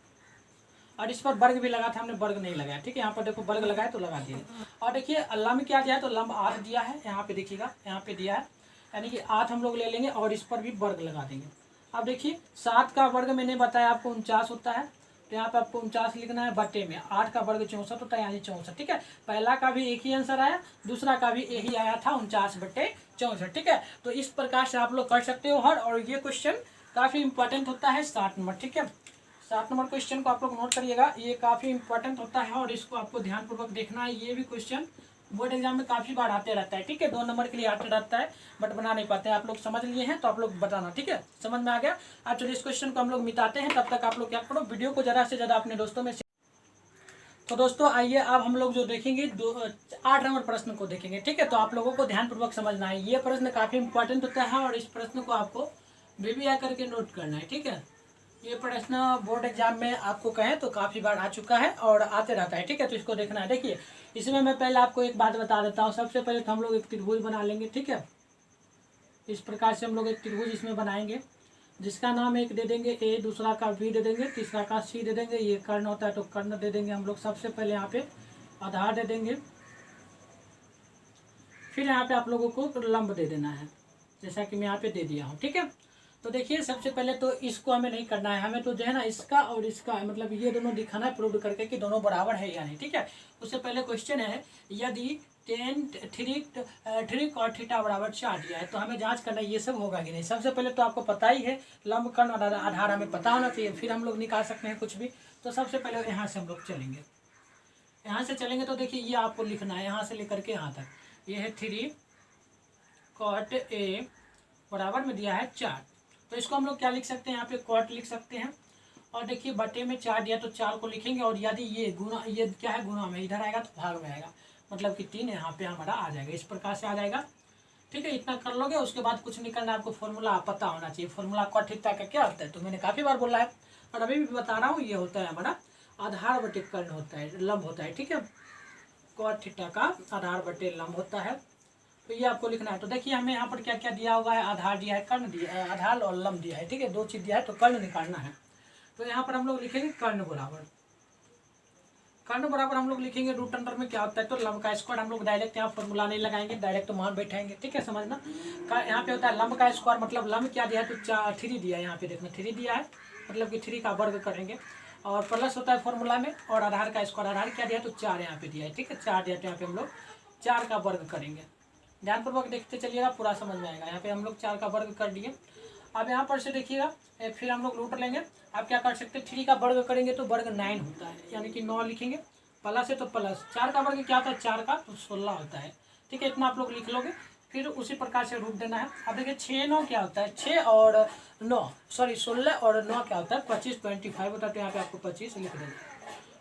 और इस पर वर्ग भी लगा था, हमने वर्ग नहीं लगाया, ठीक है। यहाँ पर देखो वर्ग लगाया तो लगा दिए। और देखिए लंब क्या दिया है, तो लंब 8 दिया है, यहाँ पे देखिएगा, यहाँ पे दिया है, यानी कि 8 हम लोग ले लेंगे और इस पर भी वर्ग लगा देंगे। अब देखिए 7 का वर्ग मैंने बताया आपको 49 होता है, तो यहाँ पे आपको 49 लिखना है, बटे में 8 का वर्ग 64 होता है, यानी 64, ठीक है। पहला का भी एक ही आंसर आया, दूसरा का भी यही आया था, 49/64, ठीक है। तो इस प्रकार से आप लोग कर सकते हो हर, और ये क्वेश्चन काफ़ी इंपॉर्टेंट होता है 7 नंबर, ठीक है। 7 नंबर क्वेश्चन को आप लोग नोट करिएगा, ये काफ़ी इंपॉर्टेंट होता है और इसको आपको ध्यानपूर्वक देखना है। ये भी क्वेश्चन बोर्ड एग्जाम में काफ़ी बार आते रहता है, ठीक है। 2 नंबर के लिए आते रहता है, बट बना नहीं पाते हैं। आप लोग समझ लिए हैं तो आप लोग बताना, ठीक है। समझ में आ गया। अब चलिए इस क्वेश्चन को हम लोग मिटाते हैं, तब तक आप लोग क्या करो, वीडियो को ज़्यादा से ज़्यादा अपने दोस्तों में। तो दोस्तों आइए अब हम लोग जो देखेंगे 8 नंबर प्रश्न को देखेंगे, ठीक है। तो आप लोगों को ध्यानपूर्वक समझना है, ये प्रश्न काफ़ी इंपॉर्टेंट होता है और इस प्रश्न को आपको VBI करके नोट करना है, ठीक है। ये प्रश्न बोर्ड एग्जाम में आपको कहें तो काफ़ी बार आ चुका है और आते रहता है, ठीक है। तो इसको देखना है। देखिए इसमें मैं पहले आपको एक बात बता देता हूँ। सबसे पहले तो हम लोग एक त्रिभुज बना लेंगे, ठीक है। इस प्रकार से हम लोग एक त्रिभुज इसमें बनाएंगे, जिसका नाम एक दे देंगे A, दूसरा का B दे देंगे, तीसरा का C दे देंगे। ये कर्ण होता है तो कर्ण दे देंगे हम लोग। सबसे पहले यहाँ पे आधार दे देंगे, फिर यहाँ पे आप लोगों को लंब दे देना है, जैसा कि मैं यहाँ पे दे दिया हूँ, ठीक है। तो देखिए सबसे पहले तो इसको हमें नहीं करना है, हमें तो जो है ना इसका और इसका मतलब ये दोनों दिखाना है, प्रूव करके कि दोनों बराबर है या नहीं, ठीक है। उससे पहले क्वेश्चन है, यदि 3 cot थीटा बराबर 4 दिया है तो हमें जांच करना है ये सब होगा कि नहीं। सबसे पहले तो आपको पता ही है लंब कर्ण और आधार हमें पता होना चाहिए, फिर हम लोग निकाल सकते हैं कुछ भी। तो सबसे पहले यहाँ से हम लोग चलेंगे, यहाँ से चलेंगे तो देखिए ये आपको लिखना है, यहाँ से लेकर के यहाँ तक। ये है 3 cot A बराबर में दिया है 4, तो इसको हम लोग क्या लिख सकते हैं, यहाँ पे cot लिख सकते हैं। और देखिए बटे में 4 दिया तो 4 को लिखेंगे, और यदि ये गुना, ये क्या है गुना में, इधर आएगा तो भाग में आएगा, मतलब कि 3 यहाँ पे हमारा आ जाएगा। इस प्रकार से आ जाएगा, ठीक है। इतना कर लोगे, उसके बाद कुछ निकलना है, आपको फॉर्मूला पता होना चाहिए। फॉर्मूला cot थीटा का क्या होता है तो मैंने काफ़ी बार बोला है और अभी भी बता रहा हूँ। ये होता है हमारा आधार बटे कर्ण होता है, लंब होता है, ठीक है। cot थीटा का आधार बटे लंब होता है, तो ये आपको लिखना है। तो देखिए हमें यहाँ पर क्या क्या दिया हुआ है, आधार दिया है, कर्ण दिया है, आधार और लंब दिया है, ठीक है। 2 चीज़ दिया है तो कर्ण निकालना है। तो यहाँ पर हम लोग लिखेंगे कर्ण बराबर, कर्ण बराबर हम लोग लिखेंगे रूट अंडर में क्या होता है तो लंब का स्क्वायर। हम लोग डायरेक्ट यहाँ फॉर्मूला नहीं लगाएंगे, डायरेक्ट तो मान बैठाएंगे, ठीक है। समझना यहाँ पे होता है लंब का स्क्वायर, मतलब लंब क्या दिया है तो 3 दिया है, यहाँ पे देखना 3 दिया है, मतलब कि 3 का वर्ग करेंगे। और प्लस होता है फॉर्मूला में, और आधार का स्क्वायर, आधार क्या दिया है तो 4 यहाँ पे दिया है, ठीक है। 4 दिया तो यहाँ पे हम लोग 4 का वर्ग करेंगे। ध्यानपूर्वक देखते चलिएगा, पूरा समझ में आएगा। यहाँ पे हम लोग 4 का वर्ग कर दिए। अब यहाँ पर से देखिएगा फिर हम लोग रूट लेंगे। आप क्या कर सकते हैं, 3 का वर्ग करेंगे तो वर्ग 9 होता है, यानी कि 9 लिखेंगे। प्लस है तो प्लस, 4 का वर्ग क्या होता है 4 का तो 16 होता है, ठीक है। इतना आप लोग लिख लोगे, फिर उसी प्रकार से रूट देना है। अब देखिए 6 9 क्या होता है, 6 और 9 सॉरी 16 और 9 क्या होता है 25 25 होता है, तो यहाँ पे आपको 25 लिख देंगे।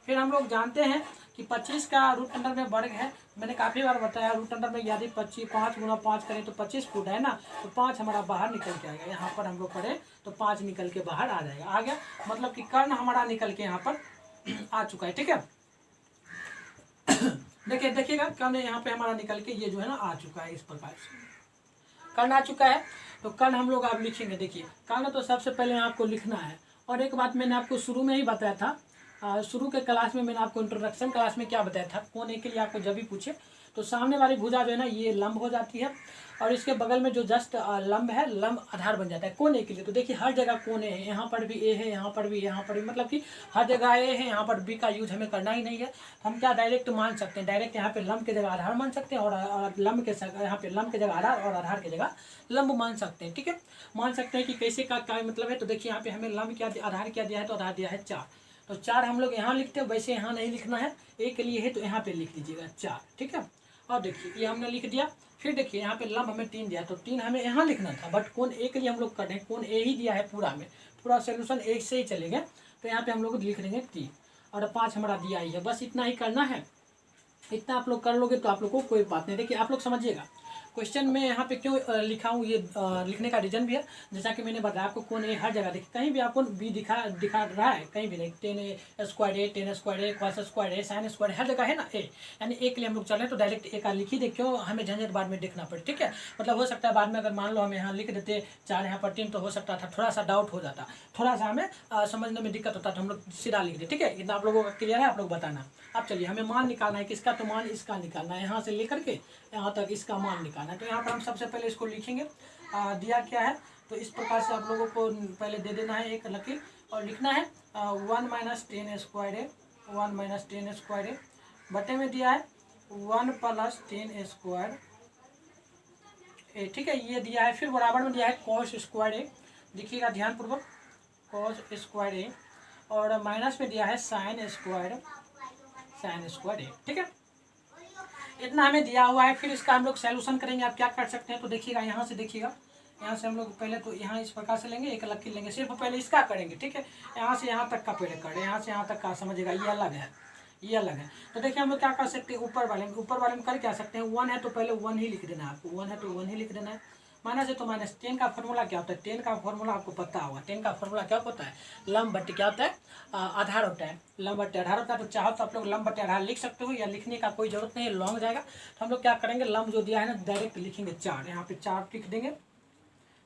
फिर हम लोग जानते हैं कि 25 का रूट अंडर में वर्ग है, मैंने काफ़ी बार बताया। रूट अंडर में यदि 25 5 गुना 5 करें तो 25 फुट है ना, तो 5 हमारा बाहर निकल के आएगा। यहाँ पर हम लोग करें तो 5 निकल के बाहर आ जाएगा, आ गया, मतलब कि कर्ण हमारा निकल के यहाँ पर आ चुका है, ठीक है। देखिए देखिएगा कर्ण यहाँ पे हमारा निकल के ये जो है ना आ चुका है, इस प्रकार से कर्ण आ चुका है। तो कर्ण हम लोग आप लिखेंगे, देखिए कर्ण तो सबसे पहले आपको लिखना है। और एक बात मैंने आपको शुरू में ही बताया था, शुरू के क्लास में मैंने आपको इंट्रोडक्शन क्लास में क्या बताया था, कोण ए के लिए आपको जब भी पूछे तो सामने वाली भुजा जो है ना ये लंब हो जाती है, और इसके बगल में जो जस्ट लंब है, लंब आधार बन जाता है कोण ए के लिए। तो देखिए हर जगह कोण ए है, यहाँ पर भी ए है, यहाँ पर भी, यहाँ पर भी, मतलब कि हर जगह ए है, यहाँ पर बी का यूज हमें करना ही नहीं है। हम क्या डायरेक्ट मान सकते हैं, डायरेक्ट यहाँ पे लंब के जगह आधार मान सकते हैं, और लंब के यहाँ पे लंब के जगह आधार और आधार की जगह लंब मान सकते हैं, ठीक है। मान सकते हैं कि कैसे का क्या मतलब है। तो देखिए यहाँ पे हमें लंब क्या आधार क्या दिया है, तो आधार दिया है 4, तो 4 हम लोग यहाँ लिखते हैं, वैसे यहाँ नहीं लिखना है, ए के लिए है तो यहाँ पे लिख दीजिएगा 4, ठीक है। और देखिए ये हमने लिख दिया। फिर देखिए यहाँ पे लंब हमें 3 दिया, तो 3 हमें यहाँ लिखना था, बट कोण ए के लिए हम लोग कर रहे हैं, कोण ए ही दिया है पूरा में, पूरा सोल्यूशन एक से ही चलेंगे, तो यहाँ पे हम लोग लिख देंगे 3, और 5 हमारा दिया ही है। बस इतना ही करना है, इतना आप लोग कर लोगे तो आप लोग को कोई बात नहीं। देखिए आप लोग समझिएगा, क्वेश्चन में यहाँ पे क्यों लिखा हूँ, ये लिखने का रीजन भी है। जैसा कि मैंने बताया आपको कौन ए हर जगह देखिए, कहीं भी आपको बी दिखा रहा है, कहीं भी नहीं। 10 स्क्वायर ए, 10 स्क्वायर ए, कॉस स्क्वायर ए, साइन स्क्वायर हर जगह है ना ए, यानी ए के लिए हम लोग चल रहे हैं तो डायरेक्ट ए का लिख ही दे, क्यों हमें झंझट बाद में देखना पड़े। ठीक है, मतलब हो सकता है बाद में अगर मान लो हम यहाँ लिख देते 4 यहाँ पर 3 तो हो सकता था थोड़ा सा डाउट हो जाता, थोड़ा सा हमें समझने में दिक्कत होता, तो हम लोग सीधा लिख दे। ठीक है, इतना आप लोगों का क्लियर है, आप लोग बताना। अब चलिए हमें मान निकालना है किसका, तो मान इसका निकालना है, यहाँ से लेकर के यहाँ तक इसका मान निकालना है। तो यहाँ पर हम सबसे पहले इसको लिखेंगे, दिया क्या है, तो इस प्रकार से आप लोगों को पहले दे देना है एक लकीर और लिखना है 1 - 10 स्क्वायर है, 1 - 10 स्क्वायर है, बटे में दिया है 1 + 10 स्क्वायर ए। ठीक है, ये दिया है। फिर बराबर में दिया है कॉस स्क्वायर ए, देखिएगा ध्यानपूर्वक, कॉस स्क्वायर ए, और माइनस में दिया है साइन स्क्वायर ए। ठीक है, इतना हमें दिया हुआ है। फिर इसका हम लोग सैल्यूशन करेंगे। आप क्या कर सकते हैं, तो देखिएगा यहाँ से, देखिएगा यहाँ से हम लोग पहले तो यहाँ इस प्रकार से लेंगे, एक लकीर लेंगे, सिर्फ पहले इसका करेंगे। ठीक है, यहाँ से यहाँ तक का पहले करें, यहाँ से यहाँ तक का समझिएगा, ये अलग है, ये अलग है। तो देखिए हम लोग क्या कर सकते हैं, ऊपर वाले में कर क्या सकते हैं, 1 है तो पहले 1 ही लिख देना है आपको, 1 है तो 1 ही लिख देना है, माइनस है तो माइनस। 10 का फॉर्मूला क्या होता है, 10 का फॉर्मूला आपको पता होगा। 10 का फॉर्मूला क्या होता है, लंब बट्टे क्या होता है, आधार होता है, लंब बट्टे आधार होता है। तो चाहो तो आप लोग लंब बट्टे आधार लिख सकते हो, या लिखने का कोई जरूरत नहीं है, लॉन्ग जाएगा। तो हम लोग क्या करेंगे, लंब जो दिया है ना डायरेक्ट लिखेंगे 4, यहाँ पे 4 लिख देंगे।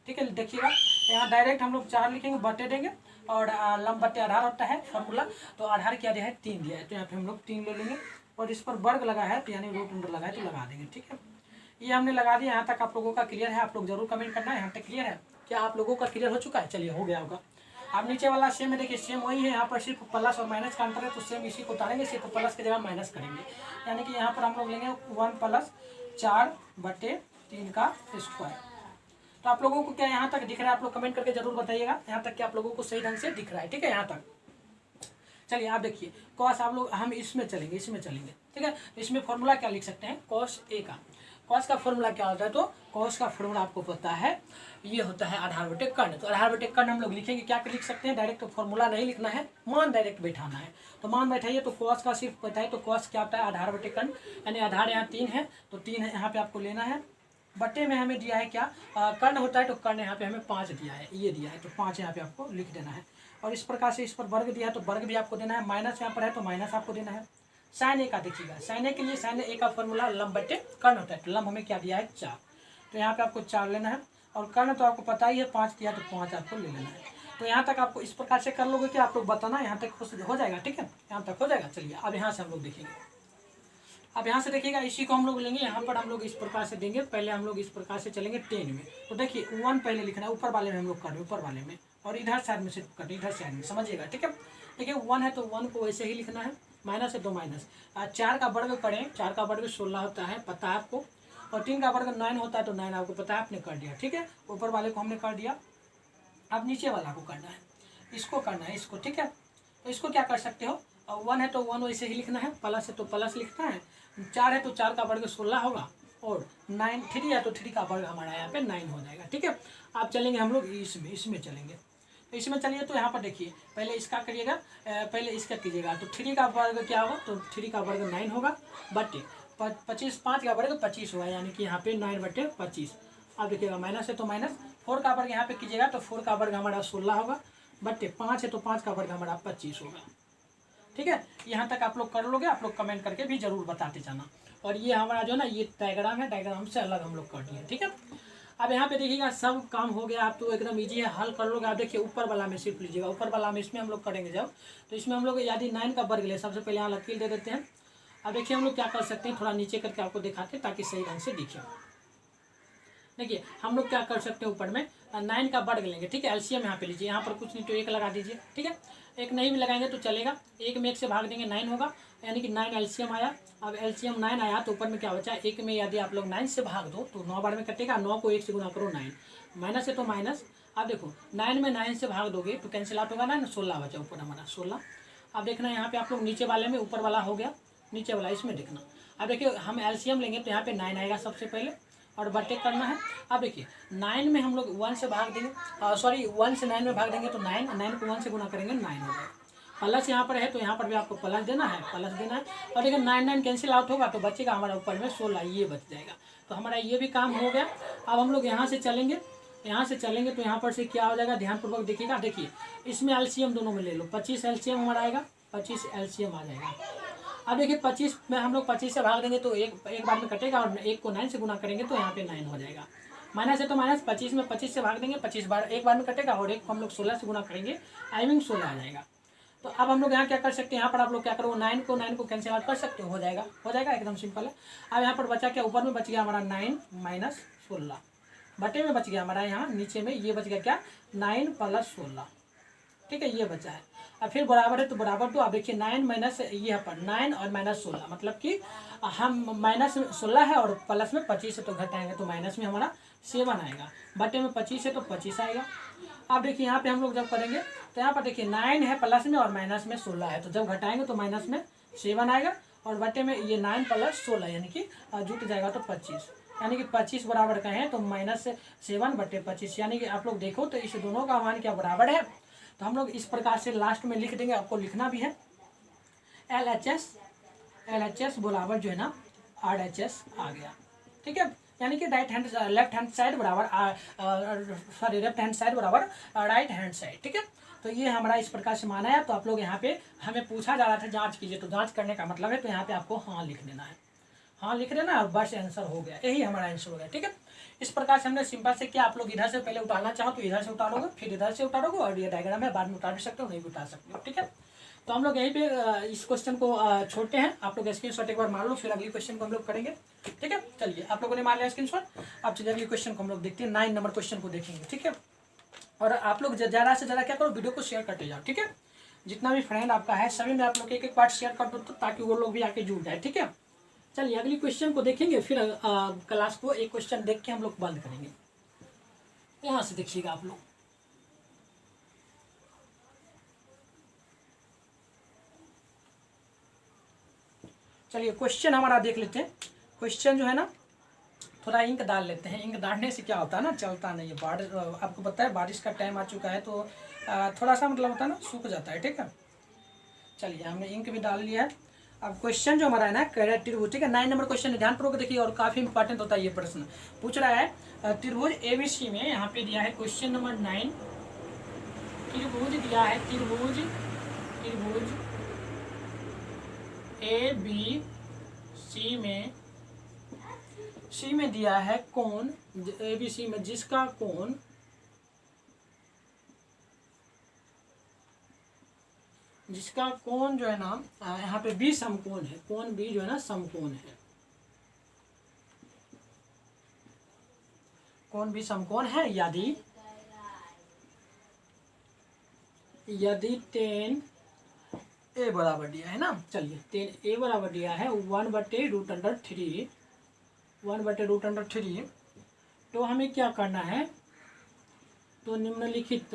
ठीक है, देखिएगा यहाँ डायरेक्ट हम लोग 4 लिखेंगे, बटे देंगे, और लंब बट्टे आधार होता है फॉर्मूला, तो आधार क्या दिया है 3 दिया है, तो यहाँ पे हम लोग 3 ले लेंगे, और इस पर वर्ग लगा है तो यानी रूट अंडर लगा है तो लगा देंगे। ठीक है, ये हमने लगा दिया। यहाँ तक आप लोगों का क्लियर है, आप लोग जरूर कमेंट करना है यहाँ तक क्लियर है, क्या आप लोगों का क्लियर हो चुका है। चलिए हो गया होगा। अब नीचे वाला सेम है, देखिए सेम वही है, यहाँ पर सिर्फ प्लस और माइनस का अंतर है, तो सेम इसी को उतारेंगे, सिर्फ प्लस की जगह माइनस करेंगे, यानी कि यहाँ पर हम लोग लेंगे 1 + 4/3 का स्क्वायर। तो आप लोगों को क्या यहाँ तक दिख रहा है, आप लोग कमेंट करके जरूर बताइएगा यहाँ तक क्या आप लोगों को सही ढंग से दिख रहा है। ठीक है, यहाँ तक चलिए आप देखिए, कॉस हम लोग हम इसमें चलेंगे। ठीक है, इसमें फॉर्मूला क्या लिख सकते हैं, कॉस ए का, कॉस का फॉर्मूला क्या होता है, तो कॉस का फॉर्मूला आपको पता है, ये होता है आधार बटे कर्ण। तो आधार बटे कर्ण हम लोग लिखेंगे, क्या लिख सकते हैं, डायरेक्ट फॉर्मूला नहीं लिखना है, मान डायरेक्ट बैठाना है। तो मान बैठाइए, तो कॉस का सिर्फ पता है, तो कॉस क्या होता है, आधार बटे कर्ण, यानी आधार यहाँ 3 है तो 3 है यहाँ पे आपको लेना है, बटे में हमें दिया है क्या, कर्ण होता है, तो कर्ण यहाँ पे हमें 5 दिया है, ये दिया है, तो 5 यहाँ पे आपको लिख देना है। और इस प्रकार से इस पर वर्ग दिया है तो वर्ग भी आपको देना है, माइनस यहाँ पर है तो माइनस आपको देना है। साइन ए का देखिएगा, साइन ए के लिए साइन ए का फॉर्मूला लंब बटे कर्ण होता है, तो लंब हमें क्या दिया है 4, तो यहाँ पे आपको 4 लेना है, और कर्ण तो आपको पता ही है 5 दिया, तो 5 आपको ले लेना है। तो यहाँ तक आपको इस प्रकार से कर लोगे कि आप लोग बताना, यहाँ तक हो जाएगा। ठीक है, यहाँ तक हो जाएगा। चलिए अब यहाँ से हम लोग देखेंगे, अब यहाँ से देखिएगा, इसी को हम लोग लेंगे, यहाँ पर हम लोग इस प्रकार से देंगे। पहले हम लोग इस प्रकार से चलेंगे 10 में, तो देखिए 1 पहले लिखना है, ऊपर वाले में हम लोग कर रहे हैं, ऊपर वाले में, और इधर साइड में सिर्फ कर रहे हैं, इधर साइड में, समझिएगा। ठीक है, देखिए 1 है तो 1 को वैसे ही लिखना है, माइनस है तो माइनस। 4 का वर्ग करें, 4 का वर्ग 16 होता है, पता है आपको, और 3 का वर्ग 9 होता है, तो 9 आपको पता है, आपने कर दिया। ठीक है, ऊपर वाले को हमने कर दिया, अब नीचे वाला को करना है, इसको करना है, इसको। ठीक है, तो इसको क्या कर सकते हो, 1 है तो 1 वैसे ही लिखना है, प्लस है तो प्लस लिखना है, 4 है तो 4 का वर्ग 16 होगा, और 3 है तो 3 का वर्ग हमारा यहाँ पे 9 हो जाएगा। ठीक है, आप चलेंगे हम लोग इसमें चलेंगे, तो इसमें चलिए, तो यहाँ पर देखिए पहले इसका करिएगा, पहले इसका कीजिएगा, तो 3 का वर्ग क्या होगा, तो 3 का वर्ग 9 होगा, बटे 25, 5 का वर्ग 25 होगा, यानी कि यहाँ पे 9/25। अब देखिएगा माइनस है तो माइनस, 4 का वर्ग यहाँ पे कीजिएगा, तो 4 का वर्ग हमारा 16 होगा, बटे 5 है तो 5 का वर्ग हमारा 25 होगा। ठीक है, यहाँ तक आप लोग कर लोगे, आप लोग कमेंट करके भी जरूर बताते जाना। और ये हमारा जो है ना, ये डायग्राम है, डायग्राम से अलग हम लोग कर दिए। ठीक है, अब यहाँ पे देखिएगा सब काम हो गया, आप तो एकदम इजी है, हल कर लोगे। आप देखिए ऊपर वाला में सिर्फ लीजिएगा, ऊपर वाला में इसमें हम लोग करेंगे जब, तो इसमें हम लोग यदि 9 का वर्ग ले, सबसे पहले यहाँ लकीर दे देते हैं। अब देखिए हम लोग क्या कर सकते हैं, थोड़ा नीचे करके आपको दिखाते हैं ताकि सही ढंग से दिखे। देखिए हम लोग क्या कर सकते हैं, ऊपर में 9 का वर्ग लेंगे। ठीक है, एलसीएम यहाँ पे लीजिए, यहाँ पर कुछ नहीं तो 1 लगा दीजिए। ठीक है, 1 नहीं भी लगाएंगे तो चलेगा, 1 में 1 से भाग देंगे 9 होगा, यानी कि 9 एलसीएम आया। अब एलसीएम 9 आया तो ऊपर में क्या बचा, 1 में यदि आप लोग 9 से भाग दो तो 9 बार में कटेगा, 9 को 1 से गुना करो 9, माइनस है तो माइनस। अब देखो 9 में 9 से भाग दोगे तो कैंसिल आउट होगा ना, 16 बचा ऊपर हमारा 16। अब देखना यहाँ पे आप लोग नीचे वाले में, ऊपर वाला हो गया, नीचे वाला इसमें देखना। अब देखिए हम एलसीएम लेंगे तो यहाँ पे 9 आएगा सबसे पहले, और बटे करना है। अब देखिए 9 में हम लोग 1 से भाग देंगे, सॉरी 1 से 9 में भाग देंगे तो 9 को 1 से गुना करेंगे 9 हो जाएगा। प्लस यहाँ पर है तो यहाँ पर भी आपको प्लस देना है, प्लस देना है। और देखिए 9 कैंसिल आउट होगा तो बचेगा हमारा ऊपर में 16, ये बच जाएगा। तो हमारा ये भी काम हो गया। अब हम लोग यहाँ से चलेंगे, यहाँ से चलेंगे तो यहाँ पर से क्या हो जाएगा, ध्यानपूर्वक देखिएगा। देखिए इसमें एलसीएम दोनों में ले लो, 25 एलसीएम हमारा आएगा, 25 एलसीएम आ जाएगा। अब देखिए 25 में हम लोग 25 से भाग देंगे तो एक बार में कटेगा, और 1 को 9 से गुना करेंगे तो यहाँ पे 9 हो जाएगा। माइनस है तो माइनस, 25 में 25 से भाग देंगे, 25 बार एक बार में कटेगा, और 1 को हम लोग 16 से गुना करेंगे, आई मीन 16 आ जाएगा। तो अब हम लोग यहाँ क्या कर सकते हैं, यहाँ पर आप लोग क्या करो, 9 को कैंसिल आउट कर सकते हो जाएगा, एकदम सिंपल है। अब यहाँ पर बचा क्या, ऊपर में बच गया हमारा 9 माइनस 16, बटे में बच गया हमारा यहाँ नीचे में ये बच गया क्या, 9 प्लस 16, ठीक है, ये बचा है। अब फिर बराबर है तो बराबर, तो आप देखिए 9 माइनस ये यहाँ पर 9 और माइनस 16, मतलब कि हम माइनस 16 है और प्लस में 25 है तो घटाएंगे तो माइनस में हमारा 7 आएगा, बटे में 25 है तो 25 आएगा। अब देखिए यहाँ पे हम लोग जब करेंगे तो यहाँ पर देखिए 9 है प्लस में और माइनस में 16 है, तो जब घटाएंगे तो माइनस में 7 आएगा, और बटे में ये 9 प्लस 16 यानी कि जुट जाएगा तो 25, यानी कि 25 बराबर का है तो माइनस 7 बटे 25, यानी कि आप लोग देखो तो इस दोनों का मान क्या बराबर है। तो हम लोग इस प्रकार से लास्ट में लिख देंगे, आपको लिखना भी है LHS बराबर जो है ना RHS आ गया, ठीक है, यानी कि लेफ्ट हैंड साइड बराबर लेफ्ट हैंड साइड बराबर राइट हैंड साइड, ठीक है। तो ये हमारा इस प्रकार से माना है। तो आप लोग यहाँ पे हमें पूछा जा रहा था जांच कीजिए, तो जांच करने का मतलब है तो यहाँ पे आपको हाँ लिख देना है, हाँ लिख देना और बस आंसर हो गया, यही हमारा आंसर हो गया, ठीक है। इस प्रकार से हमने सिंपल से किया। आप लोग इधर से पहले उतारना चाहो तो इधर से उतारोगे, फिर इधर से उतारोगे, और ये डायग्राम है बाद में उतार भी सकते हो, नहीं भी उतार सकते हो, ठीक है। तो हम लोग यहीं पे इस क्वेश्चन को छोड़ते हैं। आप लोग स्क्रीनशॉट एक बार मार लो, फिर अगली क्वेश्चन को हम लोग करेंगे, ठीक है। चलिए आप लोगों ने मार लिया स्क्रीनशॉट, अब चलिए अगली क्वेश्चन को हम लोग देखते हैं, 9 नंबर क्वेश्चन को देखेंगे, ठीक है। और आप लोग ज़्यादा से ज़्यादा क्या करो, वीडियो को शेयर करते जाओ, ठीक है। जितना भी फ्रेंड आपका है सभी में आप लोग एक पार्ट शेयर कर दो, ताकि वो लोग भी आके जुड़ जाए, ठीक है। चलिए अगली क्वेश्चन को देखेंगे, फिर क्लास को एक क्वेश्चन देख के हम लोग बंद करेंगे। यहाँ से देखिएगा आप लोग, चलिए क्वेश्चन हमारा देख लेते हैं। क्वेश्चन जो है ना, थोड़ा इंक डाल लेते हैं, इंक डालने से क्या होता है ना, चलता नहीं है, बारिश आपको पता है बारिश का टाइम आ चुका है तो थोड़ा सा मतलब होता है ना, सूख जाता है, ठीक है। चलिए हमने इंक भी डाल लिया है। अब क्वेश्चन जो हमारा है ना, त्रिभुज, ठीक है, 9 नंबर क्वेश्चन है, ध्यानपूर्वक देखिए, और काफी इंपॉर्टेंट होता है ये प्रश्न। पूछ रहा है त्रिभुज ABC में, यहाँ पे दिया है क्वेश्चन नंबर 9, त्रिभुज दिया है, त्रिभुज ABC में, सी में दिया है कोण ABC में, जिसका कोण जो है ना, यहाँ पे B समकोण है, कोण B जो है ना समकोण है, कोण B समकोण है। यदि tan A बराबर दिया है ना, चलिए tan A बराबर दिया है 1/√3, 1/√3, तो हमें क्या करना है, तो निम्नलिखित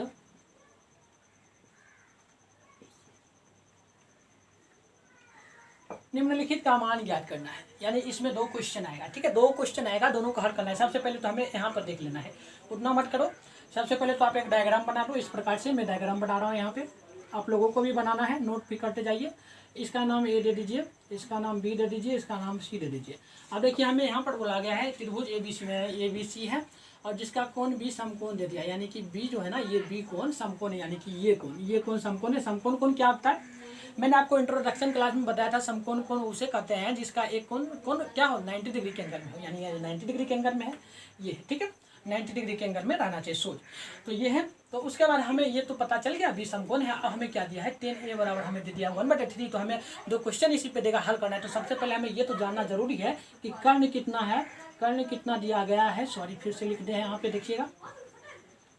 का मान ज्ञात करना है। यानी इसमें 2 क्वेश्चन आएगा, ठीक है, 2 क्वेश्चन आएगा, दोनों को हल करना है। सबसे पहले तो हमें यहाँ पर देख लेना है, उतना मत करो। सबसे पहले तो आप एक डायग्राम बना लो, इस प्रकार से मैं डायग्राम बना रहा हूँ यहाँ पे, आप लोगों को भी बनाना है, नोट भी करते जाइए। इसका नाम A दे दीजिए, इसका नाम B दे दीजिए, इसका नाम C दे दीजिए। अब देखिए हमें यहाँ पर बोला गया है त्रिभुज ABC में, ABC है और जिसका कोण B समकोण दे दिया, यानी कि B जो है ना, ये B कोण समकोण है, यानी कि ये कोण समकोण है। समकोण कोण क्या होता है, मैंने आपको इंट्रोडक्शन क्लास में बताया था, समकोण कोण उसे कहते हैं जिसका एक कोण क्या हो, 90 डिग्री के एंगल में हो, यानी 90 डिग्री के एंगल में है ये, ठीक है, 90 डिग्री के एंगल में रहना चाहिए सोच। तो ये है, तो उसके बाद हमें ये तो पता चल गया B समकोण है। अब हमें क्या दिया है, tan A बराबर हमें दे दिया 1/3, तो हमें 2 क्वेश्चन इसी पे देगा, हल करना है। तो सबसे पहले हमें ये तो जानना जरूरी है कि कर्ण कितना है, कर्ण कितना दिया गया है, सॉरी फिर से लिख दे, यहाँ पे देखिएगा,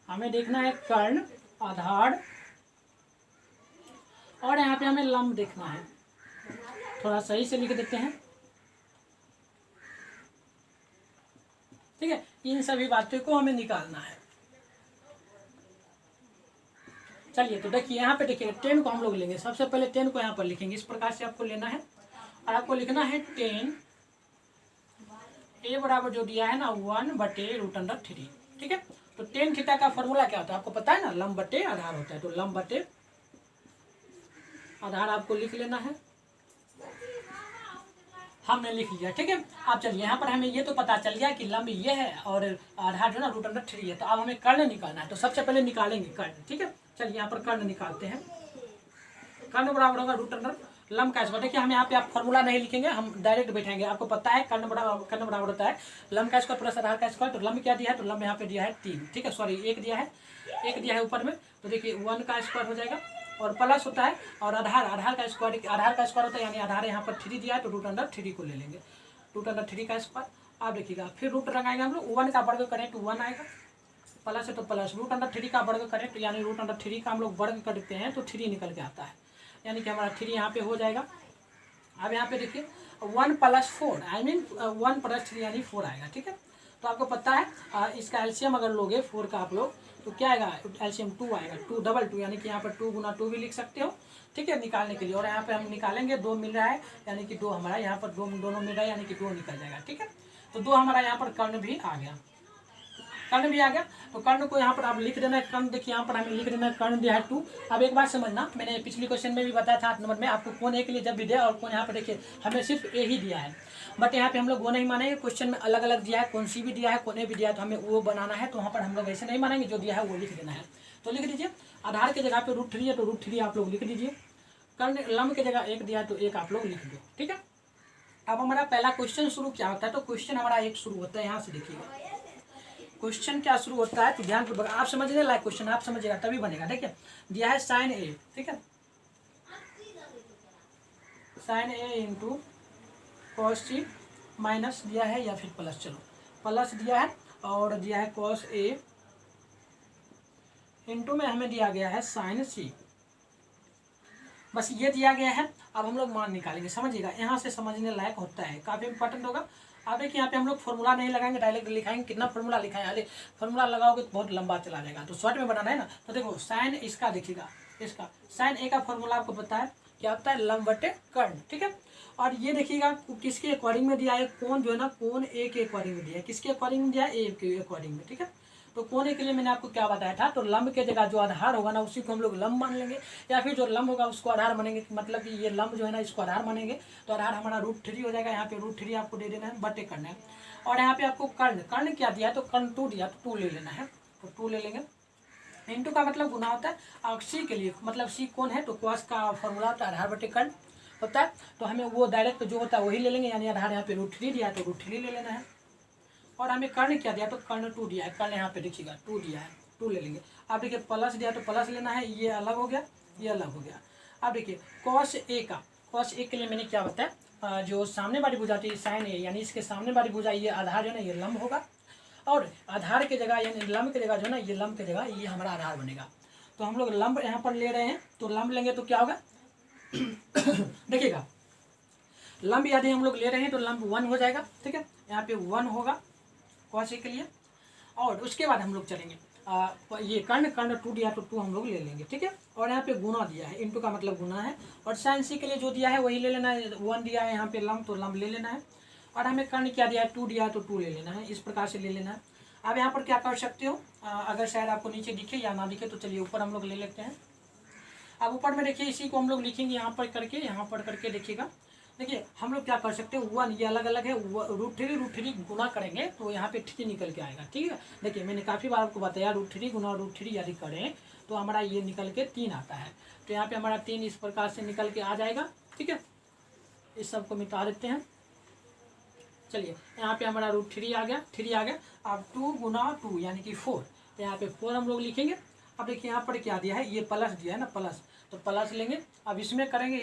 हमें देखना है कर्ण, आधार, और यहाँ पे हमें लंब देखना है। थोड़ा सही से लिख देते हैं, ठीक है, इन सभी बातों को हमें निकालना है। चलिए तो देखिए यहाँ पे देखिए, 10 को हम लोग लेंगे, सबसे पहले 10 को यहाँ पर लिखेंगे, इस प्रकार से आपको लेना है, और आपको लिखना है tan A बराबर जो दिया है ना 1/√3, ठीक है। तो tan थीटा का फॉर्मूला क्या होता है आपको पता है ना, लंब बटे आधार होता है, तो लंब बटे आधार आपको लिख लेना है, हमने लिख लिया, ठीक है। अब चलिए यहाँ पर हमें ये तो पता चल गया कि लंब ये है और आधार जो है ना √3 है। तो अब हमें कर्ण निकालना है, तो सबसे पहले निकालेंगे कर्ण, ठीक है। चलिए यहाँ पर कर्ण निकालते हैं। कर्ण बराबर होगा √, लंब का स्क्वायर। देखिए हम यहाँ पे आप फॉर्मूला नहीं लिखेंगे, हम डायरेक्ट बैठेंगे। आपको पता है कर्ण बराबर होता है लंब का स्क्वायर प्लस आधार का स्क्वायर। तो लंब क्या दिया है, तो लंब यहाँ पे दिया है 3, ठीक है, सॉरी 1 दिया है, 1 दिया है ऊपर में। तो देखिए 1 का स्क्वायर हो जाएगा और प्लस होता है और आधार का स्क्वायर होता है, यानी आधार यहाँ पर 3 दिया है तो √3 को ले लेंगे, √3 का स्क्वायर। आप देखिएगा फिर रूट लगाएंगे हम लोग, 1 का वर्ग करें तो 1 आएगा, प्लस है तो प्लस, √3 का वर्ग करें तो यानी √3 का हम लोग वर्ग करते हैं तो 3 निकल के आता है, यानी कि हमारा 3 यहाँ पे हो जाएगा। अब यहाँ पे देखिए 1 + 4 आई मीन 1 + 3 यानी 4 आएगा, ठीक है। तो आपको पता है इसका एलसीएम अगर लोगे 4 का आप लोग तो क्या आएगा, एलसीएम 2 आएगा, 2 यानी कि यहाँ पर 2 × 2 भी लिख सकते हो, ठीक है, निकालने के लिए। और यहाँ पे हम निकालेंगे 2 मिल रहा है यानी कि 2 हमारा यहाँ पर दोनों मिल रहा है यानी कि 2 निकल जाएगा, ठीक है। तो 2 हमारा यहाँ पर कर्ण भी आ गया, कर्ण भी आ गया। तो कर्ण को यहाँ पर आप लिख देना है, कर्ण देखिए यहाँ पर हमें लिख देना है, कर्ण दिया है 2। अब एक बात समझना, मैंने पिछली क्वेश्चन में भी बताया था 8 नंबर में आपको कोण ए के लिए जब भी दिया और कोण यहाँ पर देखिए हमें सिर्फ ए ही दिया है, बट यहाँ पे हम लोग वो नहीं मानेंगे। क्वेश्चन में अलग अलग दिया है, कौन सी भी दिया है, कोण ए भी दिया है, तो हमें वो बनाना है। तो वहाँ पर हम लोग ऐसे नहीं मानेंगे, जो दिया है वो लिख देना है। तो लिख दीजिए, आधार की जगह पे √3 है तो √3 आप लोग लिख दीजिए, कर्ण लंब की जगह 1 दिया है तो 1 आप लोग लिख दो, ठीक है। अब हमारा पहला क्वेश्चन शुरू क्या होता है, तो क्वेश्चन हमारा 1 शुरू होता है, यहाँ से देखिएगा क्वेश्चन क्या शुरू होता है। तो ध्यान पूर्वक आप समझने लायक क्वेश्चन आप समझिएगा तभी बनेगा, ठीक है। दिया है sin a, ठीक है, sin a × cos c minus दिया है या फिर प्लस, चलो प्लस दिया है और दिया है cos a इंटू में हमें दिया गया है sin c, बस ये दिया गया है। अब हम लोग मान निकालेंगे, समझिएगा यहाँ से समझने लायक होता है, काफ़ी इंपॉर्टेंट होगा। अब देखिए यहाँ पे हम लोग फॉर्मूला नहीं लगाएंगे, डायरेक्ट लिखाएंगे। कितना फॉर्मूला लिखा है, अरे फॉर्मूला लगाओगे तो बहुत लंबा चला जाएगा, तो शॉर्ट में बनाना है ना। तो देखो साइन इसका देखिएगा, इसका साइन ए का फॉर्मूला आपको पता है क्या होता है, लंब बटे कर्ण, ठीक है। और ये देखिएगा किसके अकॉर्डिंग में दिया है, कोण जो है ना कोण ए के अकॉर्डिंग में दिया है, किसके अकॉर्डिंग में दिया है, ए के अकॉर्डिंग में, ठीक है। तो कोण ए के लिए मैंने आपको क्या बताया था, तो लंब के जगह जो आधार होगा ना उसी को हम लोग लंब मान लेंगे, या फिर जो लंब होगा उसको आधार मानेंगे, मतलब कि ये लंब जो है ना इसको आधार मानेंगे। तो आधार हमारा √3 हो जाएगा, यहाँ पे √3 आपको दे देना है, बटे करना है। और यहाँ पे आपको कर्ण क्या दिया है, तो कर्ण 2 दिया, तो 2 ले लेना है, तो 2 ले लेंगे। इंटू का मतलब गुना होता है, और सी के लिए मतलब सी कौन है, तो cos का फॉर्मूला होता है आधार बटे कर्ण होता है। तो हमें वो डायरेक्ट जो होता है वही ले लेंगे, यानी आधार यहाँ पे √3 दिया है तो √3 ले लेना है। और हमें कर्ण क्या दिया, तो कर्ण 2 दिया है, कर्ण यहाँ पे देखिएगा 2 दिया है, 2 ले लेंगे। अब देखिए प्लस दिया तो प्लस लेना है, ये अलग हो गया, ये अलग हो गया। अब देखिए cos a के लिए मैंने क्या बताया, जो सामने वाली भुजा थी sin a, यानी इसके सामने वाली भुजा ये आधार जो है ना ये लंब होगा, और आधार के जगह यानी लंब की जगह जो है ना ये लंब की जगह ये हमारा आधार बनेगा। तो हम लोग लंब यहाँ पर ले रहे हैं, तो लंब लेंगे तो क्या होगा देखिएगा लंब यदि हम लोग ले रहे हैं तो लंब 1 हो जाएगा, ठीक है, यहाँ पे 1 होगा cos a के लिए। और उसके बाद हम लोग चलेंगे ये कर्ण 2 दिया तो 2 हम लोग ले लेंगे, ठीक है। और यहाँ पे गुना दिया है, इंटू का मतलब गुना है। और sin c के लिए जो दिया है वही ले लेना है, 1 दिया है यहाँ पे लंब, तो लंब ले लेना है। और हमें कर्ण क्या दिया है, 2 दिया है तो 2 ले लेना है, इस प्रकार से ले लेना है। अब यहाँ पर क्या कर सकते हो, अगर शायद आपको नीचे दिखे या ना दिखे तो चलिए ऊपर हम लोग ले लेते हैं। अब ऊपर में देखिए इसी को हम लोग लिखेंगे यहाँ पर करके देखिएगा। देखिए हम लोग क्या कर सकते हैं, 1 ये अलग अलग है, √3 गुना करेंगे तो यहाँ पे 3 निकल के आएगा, ठीक है। देखिए मैंने काफ़ी बार आपको बताया √3 गुना √3 यदि करें तो हमारा ये निकल के 3 आता है। तो यहाँ पे हमारा 3 इस प्रकार से निकल के आ जाएगा, ठीक है। इस सब को मिटा देते हैं, चलिए यहाँ पे हमारा √3 आ गया, 3 आ गया। अब 2 गुना 2 यानी कि 4, तो यहाँ पे 4 हम लोग लिखेंगे। अब देखिए यहाँ पर क्या दिया है, ये प्लस दिया है ना, प्लस, तो प्लस लेंगे। अब इसमें करेंगे,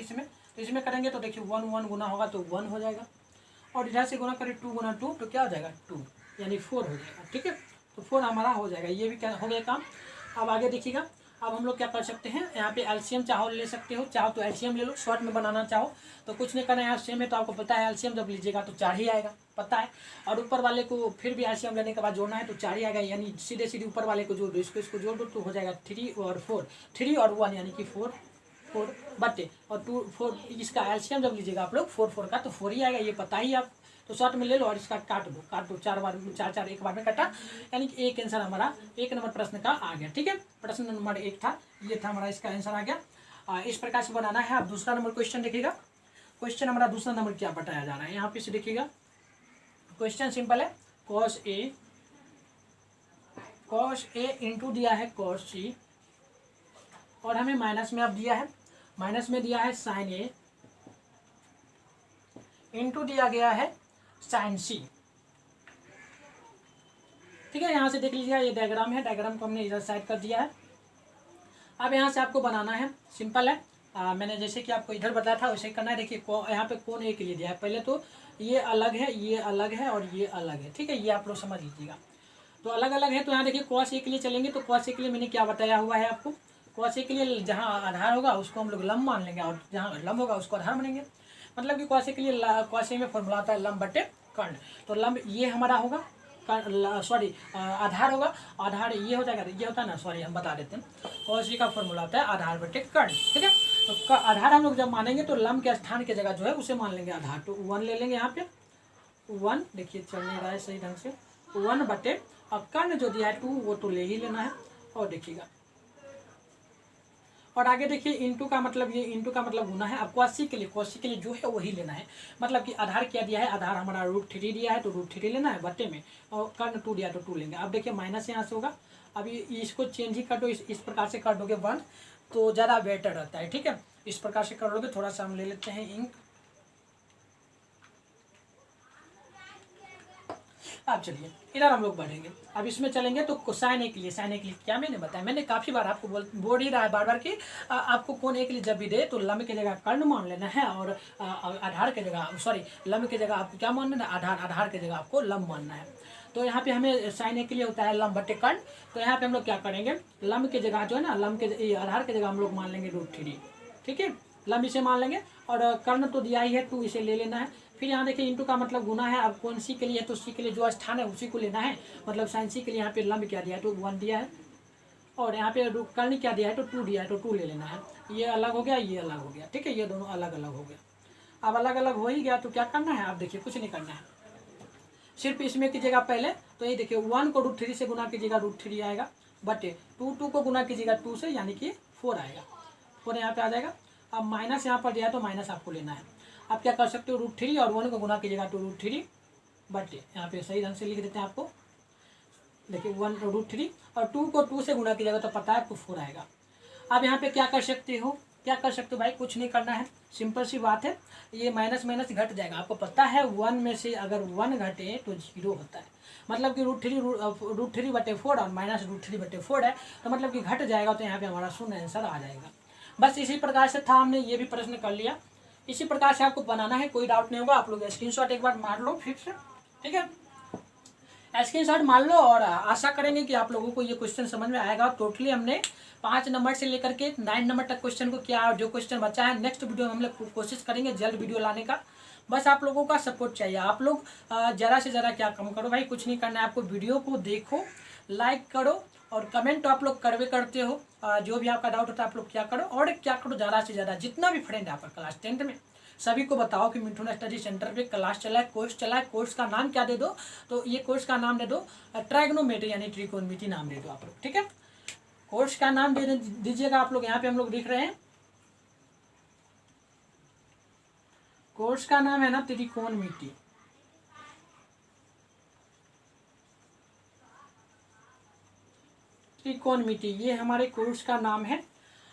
इसमें करेंगे तो देखिए 1 गुना होगा तो 1 हो जाएगा। और इधर से गुना करें 2 गुना 2 तो क्या हो जाएगा 2 यानी 4 हो जाएगा, ठीक है। तो 4 हमारा हो जाएगा, ये भी क्या हो गया काम। अब आगे देखिएगा, अब हम लोग क्या कर सकते हैं, यहाँ पे एलसीएम चाहो ले सकते हो, चाहो तो एलसीएम ले लो, शॉर्ट में बनाना चाहो तो कुछ नहीं करना है। एलसीएम है तो आपको पता है एलसीएम जब लीजिएगा तो 4 ही आएगा, पता है। और ऊपर वाले को फिर भी एलसीएम लेने के बाद जोड़ना है तो 4 ही आएगा, यानी सीधे ऊपर वाले को जोड़ दो, इसको जोड़ दो तो हो जाएगा 3 और 4, 3 और 1 यानी कि 4 बटे और 2 4, इसका एलसीएम जब लीजिएगा आप लोग 4 का तो 4 ही आएगा, ये पता ही आप। तो शॉर्ट में ले लो और इसका काट दो 4 एक बार में कटा, यानी कि एक आंसर हमारा 1 नंबर प्रश्न का आ गया, ठीक है। प्रश्न नंबर 1 था, ये था हमारा इसका आंसर आ गया। इस प्रकार से बनाना है। आप दूसरा नंबर क्वेश्चन देखिएगा। क्वेश्चन हमारा दूसरा नंबर क्या बताया जा रहा है, यहाँ पे से देखिएगा। क्वेश्चन सिंपल है, cos A इंटू दिया है cos C, और हमें माइनस में अब दिया है, माइनस में दिया है sin A इंटू दिया गया है sin C। ठीक है, यहाँ से देख लीजिएगा, ये डायग्राम है, डायग्राम को हमने इधर साइड कर दिया है। अब यहाँ से आपको बनाना है, सिंपल है। मैंने जैसे कि आपको इधर बताया था वैसे करना है। देखिए यहाँ पे कोण ए के लिए दिया है, पहले तो ये अलग है, ये अलग है और ये अलग है। ठीक है, ये आप लोग समझ लीजिएगा। तो अलग अलग है, तो यहाँ देखिए cos ए के लिए चलेंगे, तो cos ए के लिए मैंने क्या बताया हुआ है आपको, cos ए के लिए जहाँ आधार होगा उसको हम लोग लंब मान लेंगे और जहाँ लंब होगा उसको आधार मानेंगे। मतलब कि cos ए के लिए cos ए में फॉर्मूला आता है लंब बटे कर्ण। तो लंब ये हमारा होगा, सॉरी आधार होगा, आधार ये हो जाएगा, ये होता है ना, सॉरी हम बता देते हैं, cos ए का फॉर्मूला होता है आधार बटे कर्ण। ठीक है, तो आधार हम लोग जब मानेंगे तो लंब के स्थान की जगह जो है उसे मान लेंगे आधार। तो 1 ले लेंगे यहाँ पे, 1 देखिए चल नहीं रहा है सही ढंग से, 1 बटे और कर्ण जो दिया है 2 वो तो ले ही लेना है। और देखिएगा, और आगे देखिए इंटू का मतलब, ये इंटू का मतलब गुना है। अब cos के लिए जो है वही लेना है। मतलब कि आधार क्या दिया है, आधार हमारा √3 दिया है तो √3 लेना है बट्टे में, और कर्ण 2 दिया तो 2 लेंगे। अब देखिए माइनस यहाँ से होगा, अब इसको चेंज ही कर दो, इस प्रकार से कर दोगे 1 तो ज़्यादा बेटर रहता है। ठीक है, इस प्रकार से कर लोगे। थोड़ा सा हम ले लेते हैं इंक। अब चलिए इधर हम लोग बढ़ेंगे, अब इसमें चलेंगे तो साइन ए के लिए, साइन ए के लिए क्या मैंने बताया, मैंने काफ़ी बार आपको बोल ही रहा है बार बार कि आपको कोण ए के लिए जब भी दे तो लंब की जगह कर्ण मान लेना है, और आधार की जगह, सॉरी लंब की जगह आपको क्या मानना है, आधार, आधार की जगह आपको लंब मानना है। तो यहाँ पे हमें साइन ए के लिए होता है लंब बटे कर्ण। तो यहाँ पे हम लोग क्या करेंगे, लंब की जगह जो है ना, लंब के आधार की जगह हम लोग मान लेंगे √3। ठीक है, लंब इसे मान लेंगे, और कर्ण तो दिया ही है 2, इसे ले लेना है। फिर यहाँ देखिए इंटू का मतलब गुना है। अब कौन सी के लिए है तो सी के लिए जो स्थान है उसी को लेना है। मतलब साइन सी के लिए यहाँ पे लंब क्या दिया है तो 1 दिया है, और यहाँ पे कर्ण क्या दिया है तो 2 दिया है तो 2 ले लेना है। ये अलग हो गया, ये अलग हो गया। ठीक है, ये दोनों अलग अलग हो गया। अब अलग अलग हो ही गया तो क्या करना है, आप देखिए कुछ नहीं करना है, सिर्फ इसमें कीजिएगा पहले। तो ये देखिए 1 को √3 से गुना कीजिएगा, √3 आएगा, बटे 2 को गुना कीजिएगा 2 से, यानी कि 4 आएगा, 4 यहाँ पे आ जाएगा। अब माइनस यहाँ पर दिया है तो माइनस आपको लेना है। आप क्या कर सकते हो, √3 और 1 को गुना कीजिएगा तो √3 बटे, यहाँ पे सही ढंग से लिख देते हैं आपको। देखिए 1 √3 और 2 को 2 से गुना कीजिएगा तो पता है आपको 4 आएगा। अब यहाँ पे क्या कर सकते हो, क्या कर सकते हो भाई, कुछ नहीं करना है, सिंपल सी बात है। ये माइनस माइनस घट जाएगा। आपको पता है 1 में से अगर 1 घटे तो 0 होता है। मतलब कि √3 बटे 4 और माइनस √3 बटे 4 है, तो मतलब कि घट जाएगा, तो यहाँ पे हमारा शून्य आंसर आ जाएगा। बस इसी प्रकार से था, हमने ये भी प्रश्न कर लिया। इसी प्रकार से आपको बनाना है, कोई डाउट नहीं होगा। आप लोग स्क्रीनशॉट एक बार मार लो फिर से। ठीक है, स्क्रीनशॉट मार लो, और आशा करेंगे कि आप लोगों को ये क्वेश्चन समझ में आएगा। टोटली हमने 5 नंबर से लेकर के 9 नंबर तक क्वेश्चन को किया, जो क्वेश्चन बचा है नेक्स्ट वीडियो में हम लोग कोशिश करेंगे जल्द वीडियो लाने का। बस आप लोगों का सपोर्ट चाहिए। आप लोग ज़्यादा से ज़्यादा क्या कम करो भाई, कुछ नहीं करना है आपको, वीडियो को देखो, लाइक करो और कमेंट तो आप लोग करवे करते हो। जो भी आपका डाउट होता है आप लोग क्या करो, और क्या करो, ज़्यादा से ज़्यादा जितना भी फ्रेंड है आपका क्लास 10th में सभी को बताओ कि मिठुन स्टडी सेंटर पे क्लास चला है, कोर्स चला है। कोर्स का नाम क्या दे दो, तो ये कोर्स का नाम दे दो ट्राइगोनोमेट्री यानी त्रिकोणमिति नाम दे दो आप लोग। ठीक है, कोर्स का नाम दे दीजिएगा आप लोग। यहाँ पे हम लोग लिख रहे हैं, कोर्स का नाम है ना त्रिकोणमिति। त्रिकोणमिति ये हमारे कोर्स का नाम है।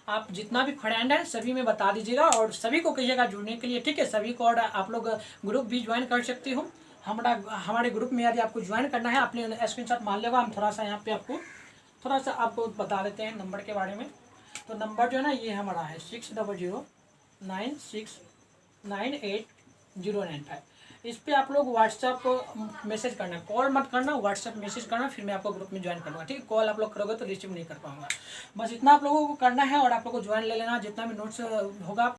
आप जितना भी फ्रेंड है सभी में बता दीजिएगा, और सभी को कहिएगा जुड़ने के लिए। ठीक है, सभी को, और आप लोग ग्रुप भी ज्वाइन कर सकते हो। हमारे ग्रुप में यदि आपको ज्वाइन करना है, आपने स्क्रीनशॉट मान लेगा। हम थोड़ा सा यहाँ पे आपको बता देते हैं नंबर के बारे में। तो नंबर जो है ना ये हमारा है 6009698095। इस पे आप लोग व्हाट्सएप मैसेज करना, कॉल मत करना, व्हाट्सएप मैसेज करना, फिर मैं आपको ग्रुप में ज्वाइन करूँगा। ठीक है, कॉल आप लोग करोगे तो रिसीव नहीं कर पाऊंगा। बस इतना आप लोगों को करना है, और आप लोगों को ज्वाइन ले लेना। जितना भी नोट्स होगा